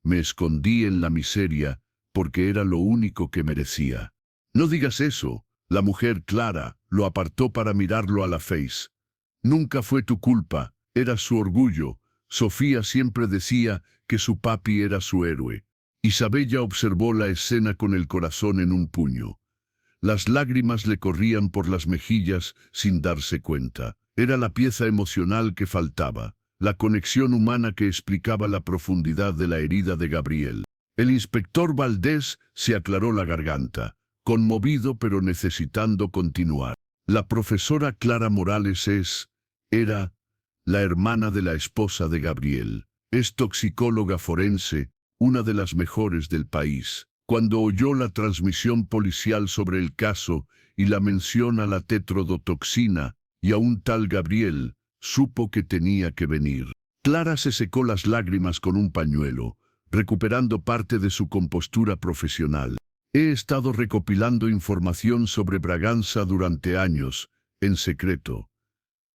Me escondí en la miseria, porque era lo único que merecía. «No digas eso». La mujer Clara lo apartó para mirarlo a la face. «Nunca fue tu culpa, era su orgullo. Sofía siempre decía que su papi era su héroe». Isabella observó la escena con el corazón en un puño. Las lágrimas le corrían por las mejillas sin darse cuenta. Era la pieza emocional que faltaba, la conexión humana que explicaba la profundidad de la herida de Gabriel. El inspector Valdés se aclaró la garganta, conmovido pero necesitando continuar. «La profesora Clara Morales era la hermana de la esposa de Gabriel. Es toxicóloga forense, una de las mejores del país. Cuando oyó la transmisión policial sobre el caso y la mención a la tetrodotoxina y a un tal Gabriel, supo que tenía que venir. Clara se secó las lágrimas con un pañuelo, recuperando parte de su compostura profesional. He estado recopilando información sobre Braganza durante años, en secreto.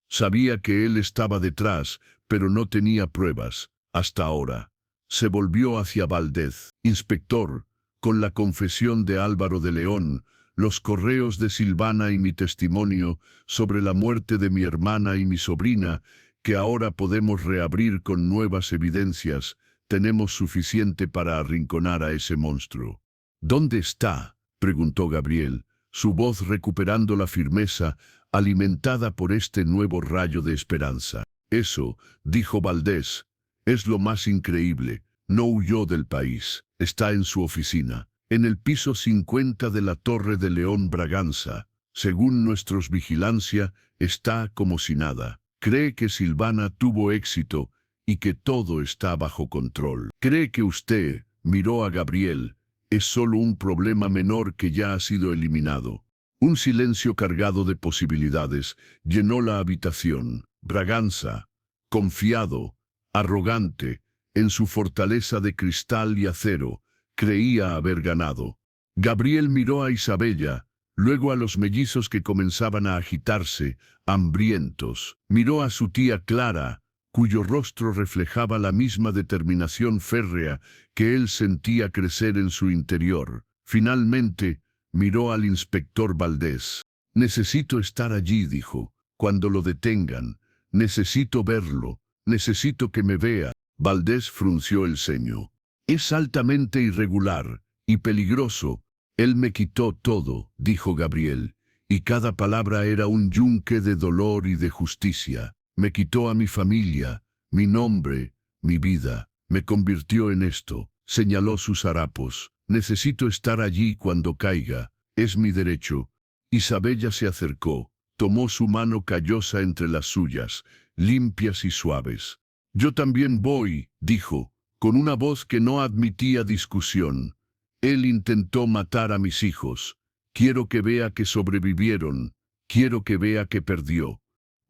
Sabía que él estaba detrás, pero no tenía pruebas, hasta ahora. Se volvió hacia Valdez. Inspector, con la confesión de Álvaro de León, los correos de Silvana y mi testimonio sobre la muerte de mi hermana y mi sobrina, que ahora podemos reabrir con nuevas evidencias, tenemos suficiente para arrinconar a ese monstruo. ¿Dónde está?, preguntó Gabriel, su voz recuperando la firmeza, alimentada por este nuevo rayo de esperanza. Eso, dijo Valdez, es lo más increíble. No huyó del país. Está en su oficina, en el piso 50 de la Torre de León Braganza. Según nuestros vigilancia, está como si nada. Cree que Silvana tuvo éxito y que todo está bajo control. Cree que usted, miró a Gabriel, es solo un problema menor que ya ha sido eliminado. Un silencio cargado de posibilidades llenó la habitación. Braganza, confiado, arrogante, en su fortaleza de cristal y acero, creía haber ganado. Gabriel miró a Isabella, luego a los mellizos que comenzaban a agitarse, hambrientos. Miró a su tía Clara, cuyo rostro reflejaba la misma determinación férrea que él sentía crecer en su interior. Finalmente, miró al inspector Valdez. Necesito estar allí, dijo, cuando lo detengan. Necesito verlo, necesito que me vea. Valdez frunció el ceño. Es altamente irregular y peligroso. Él me quitó todo, dijo Gabriel, y cada palabra era un yunque de dolor y de justicia. Me quitó a mi familia, mi nombre, mi vida. Me convirtió en esto. Señaló sus harapos. Necesito estar allí cuando caiga. Es mi derecho. Isabella se acercó, tomó su mano callosa entre las suyas, limpias y suaves. Yo también voy, dijo, con una voz que no admitía discusión. Él intentó matar a mis hijos. Quiero que vea que sobrevivieron. Quiero que vea que perdió.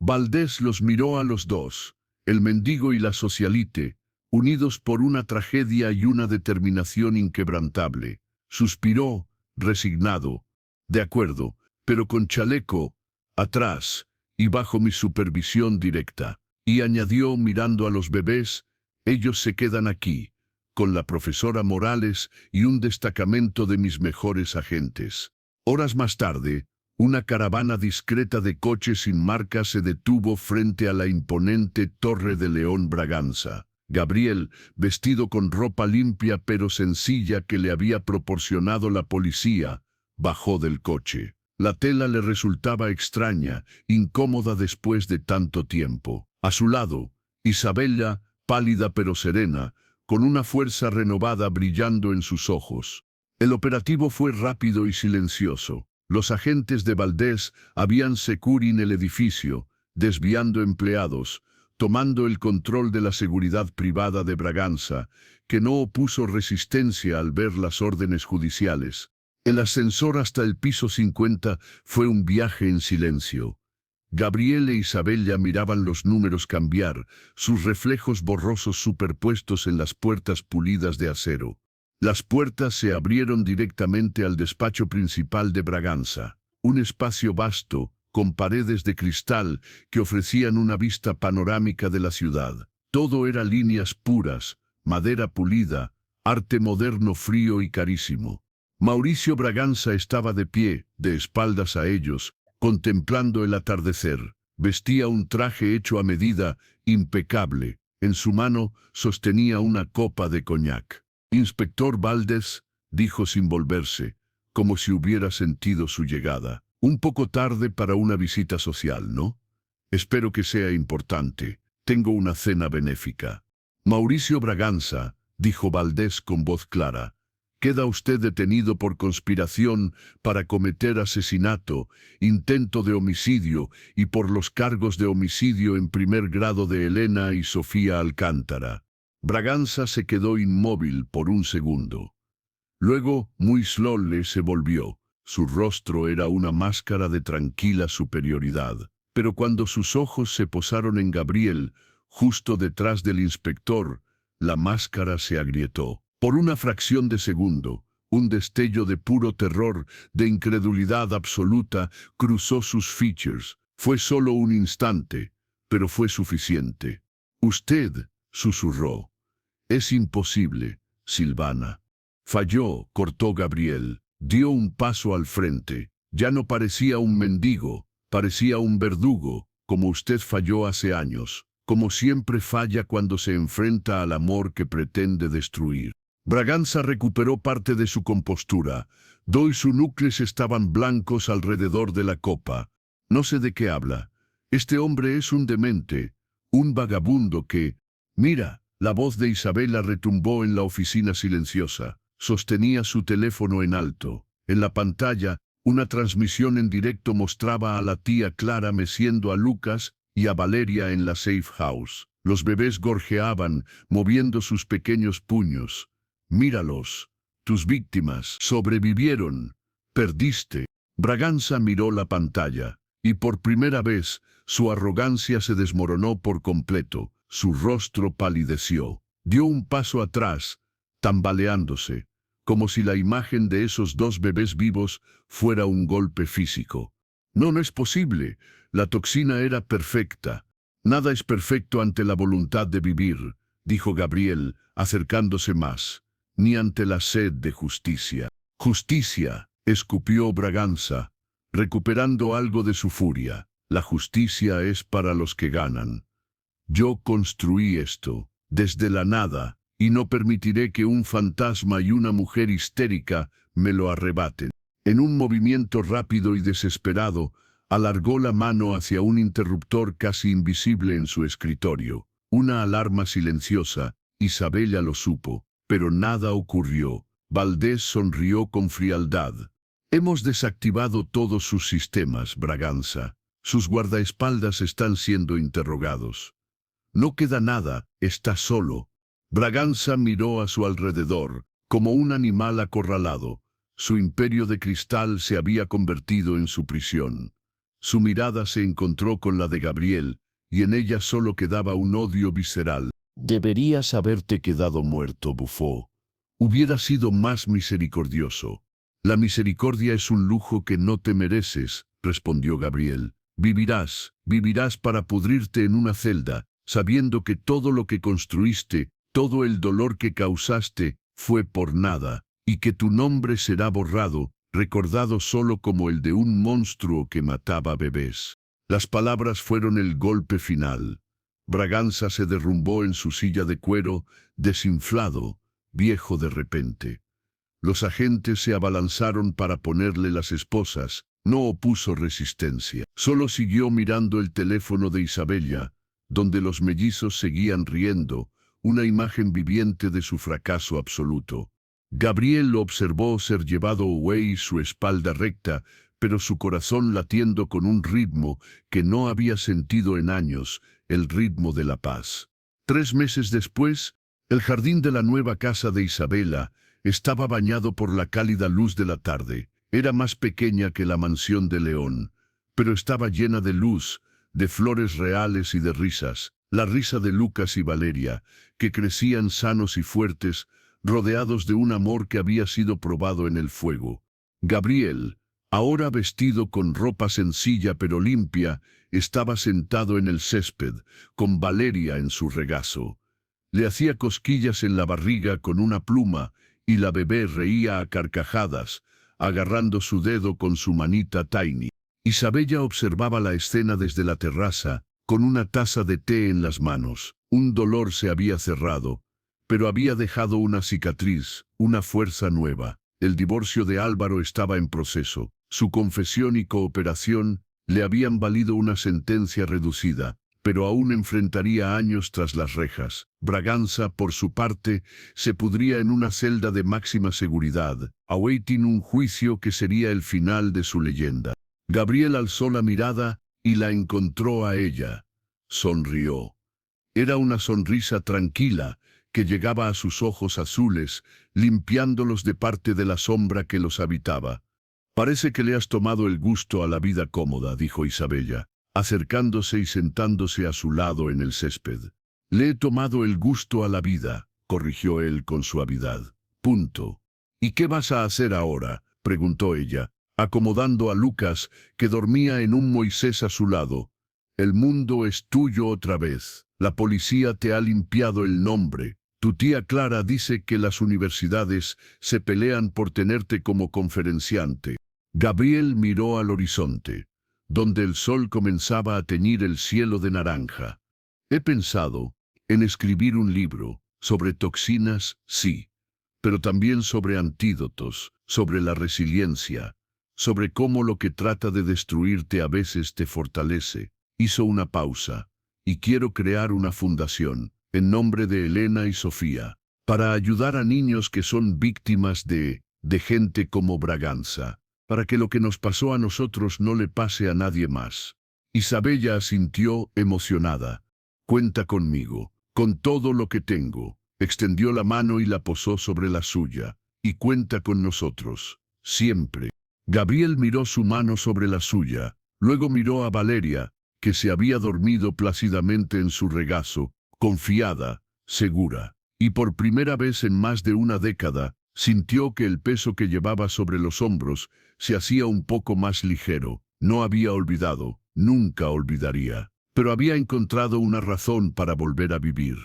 Valdez los miró a los dos, el mendigo y la socialite, unidos por una tragedia y una determinación inquebrantable. Suspiró, resignado. De acuerdo, pero con chaleco, atrás, y bajo mi supervisión directa. Y añadió mirando a los bebés, ellos se quedan aquí, con la profesora Morales y un destacamento de mis mejores agentes. Horas más tarde, una caravana discreta de coches sin marca se detuvo frente a la imponente Torre de León Braganza. Gabriel, vestido con ropa limpia pero sencilla que le había proporcionado la policía, bajó del coche. La tela le resultaba extraña, incómoda después de tanto tiempo. A su lado, Isabella, pálida pero serena, con una fuerza renovada brillando en sus ojos. El operativo fue rápido y silencioso. Los agentes de Valdez habían securin el edificio, desviando empleados, tomando el control de la seguridad privada de Braganza, que no opuso resistencia al ver las órdenes judiciales. El ascensor hasta el piso 50 fue un viaje en silencio. Gabriel e Isabella miraban los números cambiar, sus reflejos borrosos superpuestos en las puertas pulidas de acero. Las puertas se abrieron directamente al despacho principal de Braganza, un espacio vasto, con paredes de cristal que ofrecían una vista panorámica de la ciudad. Todo era líneas puras, madera pulida, arte moderno frío y carísimo. Mauricio Braganza estaba de pie, de espaldas a ellos, contemplando el atardecer. Vestía un traje hecho a medida, impecable. En su mano sostenía una copa de coñac. «Inspector Valdez», dijo sin volverse, como si hubiera sentido su llegada. «Un poco tarde para una visita social, ¿no? Espero que sea importante. Tengo una cena benéfica». «Mauricio Braganza», dijo Valdez con voz clara, «queda usted detenido por conspiración para cometer asesinato, intento de homicidio y por los cargos de homicidio en primer grado de Elena y Sofía Alcántara». Braganza se quedó inmóvil por un segundo. Luego, muy slowly se volvió. Su rostro era una máscara de tranquila superioridad. Pero cuando sus ojos se posaron en Gabriel, justo detrás del inspector, la máscara se agrietó. Por una fracción de segundo, un destello de puro terror, de incredulidad absoluta, cruzó sus features. Fue solo un instante, pero fue suficiente. «Usted», susurró. «Es imposible, Silvana». «Falló», cortó Gabriel. Dio un paso al frente. Ya no parecía un mendigo, parecía un verdugo, como usted falló hace años, como siempre falla cuando se enfrenta al amor que pretende destruir. Braganza recuperó parte de su compostura. Do y su núcleos estaban blancos alrededor de la copa. «No sé de qué habla. Este hombre es un demente, un vagabundo que... Mira». La voz de Isabela retumbó en la oficina silenciosa. Sostenía su teléfono en alto. En la pantalla, una transmisión en directo mostraba a la tía Clara meciendo a Lucas y a Valeria en la safe house. Los bebés gorjeaban, moviendo sus pequeños puños. «Míralos. Tus víctimas sobrevivieron. Perdiste». Braganza miró la pantalla, y por primera vez, su arrogancia se desmoronó por completo. Su rostro palideció. Dio un paso atrás, tambaleándose, como si la imagen de esos dos bebés vivos fuera un golpe físico. «No, no es posible. La toxina era perfecta». «Nada es perfecto ante la voluntad de vivir», dijo Gabriel, acercándose más, «ni ante la sed de justicia». «Justicia», escupió Braganza, recuperando algo de su furia. «La justicia es para los que ganan. Yo construí esto, desde la nada, y no permitiré que un fantasma y una mujer histérica me lo arrebaten». En un movimiento rápido y desesperado, alargó la mano hacia un interruptor casi invisible en su escritorio. Una alarma silenciosa. Isabella lo supo, pero nada ocurrió. Valdés sonrió con frialdad. «Hemos desactivado todos sus sistemas, Braganza. Sus guardaespaldas están siendo interrogados. No queda nada, está solo». Braganza miró a su alrededor, como un animal acorralado. Su imperio de cristal se había convertido en su prisión. Su mirada se encontró con la de Gabriel, y en ella solo quedaba un odio visceral. «Deberías haberte quedado muerto», bufó. «Hubiera sido más misericordioso». «La misericordia es un lujo que no te mereces», respondió Gabriel. Vivirás para pudrirte en una celda, sabiendo que todo lo que construiste, todo el dolor que causaste, fue por nada, y que tu nombre será borrado, recordado solo como el de un monstruo que mataba bebés». Las palabras fueron el golpe final. Braganza se derrumbó en su silla de cuero, desinflado, viejo de repente. Los agentes se abalanzaron para ponerle las esposas. No opuso resistencia. Solo siguió mirando el teléfono de Isabella, donde los mellizos seguían riendo, una imagen viviente de su fracaso absoluto. Gabriel lo observó ser llevado away, su espalda recta, pero su corazón latiendo con un ritmo que no había sentido en años, el ritmo de la paz. 3 meses después, el jardín de la nueva casa de Isabela estaba bañado por la cálida luz de la tarde. Era más pequeña que la mansión de León, pero estaba llena de luz, de flores reales y de risas. La risa de Lucas y Valeria, que crecían sanos y fuertes, rodeados de un amor que había sido probado en el fuego. Gabriel, ahora vestido con ropa sencilla pero limpia, estaba sentado en el césped, con Valeria en su regazo. Le hacía cosquillas en la barriga con una pluma, y la bebé reía a carcajadas, agarrando su dedo con su manita tiny. Isabella observaba la escena desde la terraza, con una taza de té en las manos. Un dolor se había cerrado, pero había dejado una cicatriz, una fuerza nueva. El divorcio de Álvaro estaba en proceso. Su confesión y cooperación le habían valido una sentencia reducida, pero aún enfrentaría años tras las rejas. Braganza, por su parte, se pudría en una celda de máxima seguridad, awaiting un juicio que sería el final de su leyenda. Gabriel alzó la mirada y la encontró a ella. Sonrió. Era una sonrisa tranquila que llegaba a sus ojos azules, limpiándolos de parte de la sombra que los habitaba. «Parece que le has tomado el gusto a la vida cómoda», dijo Isabella. acercándose y sentándose a su lado en el césped. Le he tomado el gusto a la vida, corrigió él con suavidad. Punto. ¿Y qué vas a hacer ahora?, preguntó ella, acomodando a Lucas, que dormía en un Moisés a su lado. El mundo es tuyo otra vez. La policía te ha limpiado el nombre. Tu tía Clara dice que las universidades se pelean por tenerte como conferenciante. Gabriel miró al horizonte, donde el sol comenzaba a teñir el cielo de naranja. He pensado en escribir un libro sobre toxinas, sí, pero también sobre antídotos, sobre la resiliencia, sobre cómo lo que trata de destruirte a veces te fortalece. Hizo una pausa. Y quiero crear una fundación, en nombre de Elena y Sofía, para ayudar a niños que son víctimas de gente como Braganza, para que lo que nos pasó a nosotros no le pase a nadie más. Isabella asintió emocionada. Cuenta conmigo, con todo lo que tengo. Extendió la mano y la posó sobre la suya. Y cuenta con nosotros, siempre. Gabriel miró su mano sobre la suya, luego miró a Valeria, que se había dormido plácidamente en su regazo, confiada, segura. Y por primera vez en más de una década, sintió que el peso que llevaba sobre los hombros se hacía un poco más ligero. No había olvidado, nunca olvidaría, pero había encontrado una razón para volver a vivir.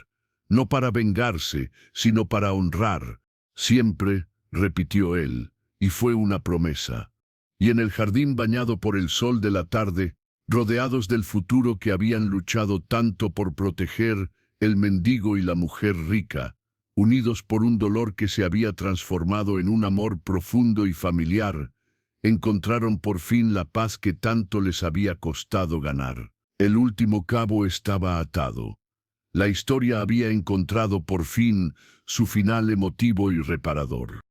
No para vengarse, sino para honrar. Siempre, repitió él, y fue una promesa. Y en el jardín bañado por el sol de la tarde, rodeados del futuro que habían luchado tanto por proteger, el mendigo y la mujer rica, unidos por un dolor que se había transformado en un amor profundo y familiar, encontraron por fin la paz que tanto les había costado ganar. El último cabo estaba atado. La historia había encontrado por fin su final emotivo y reparador.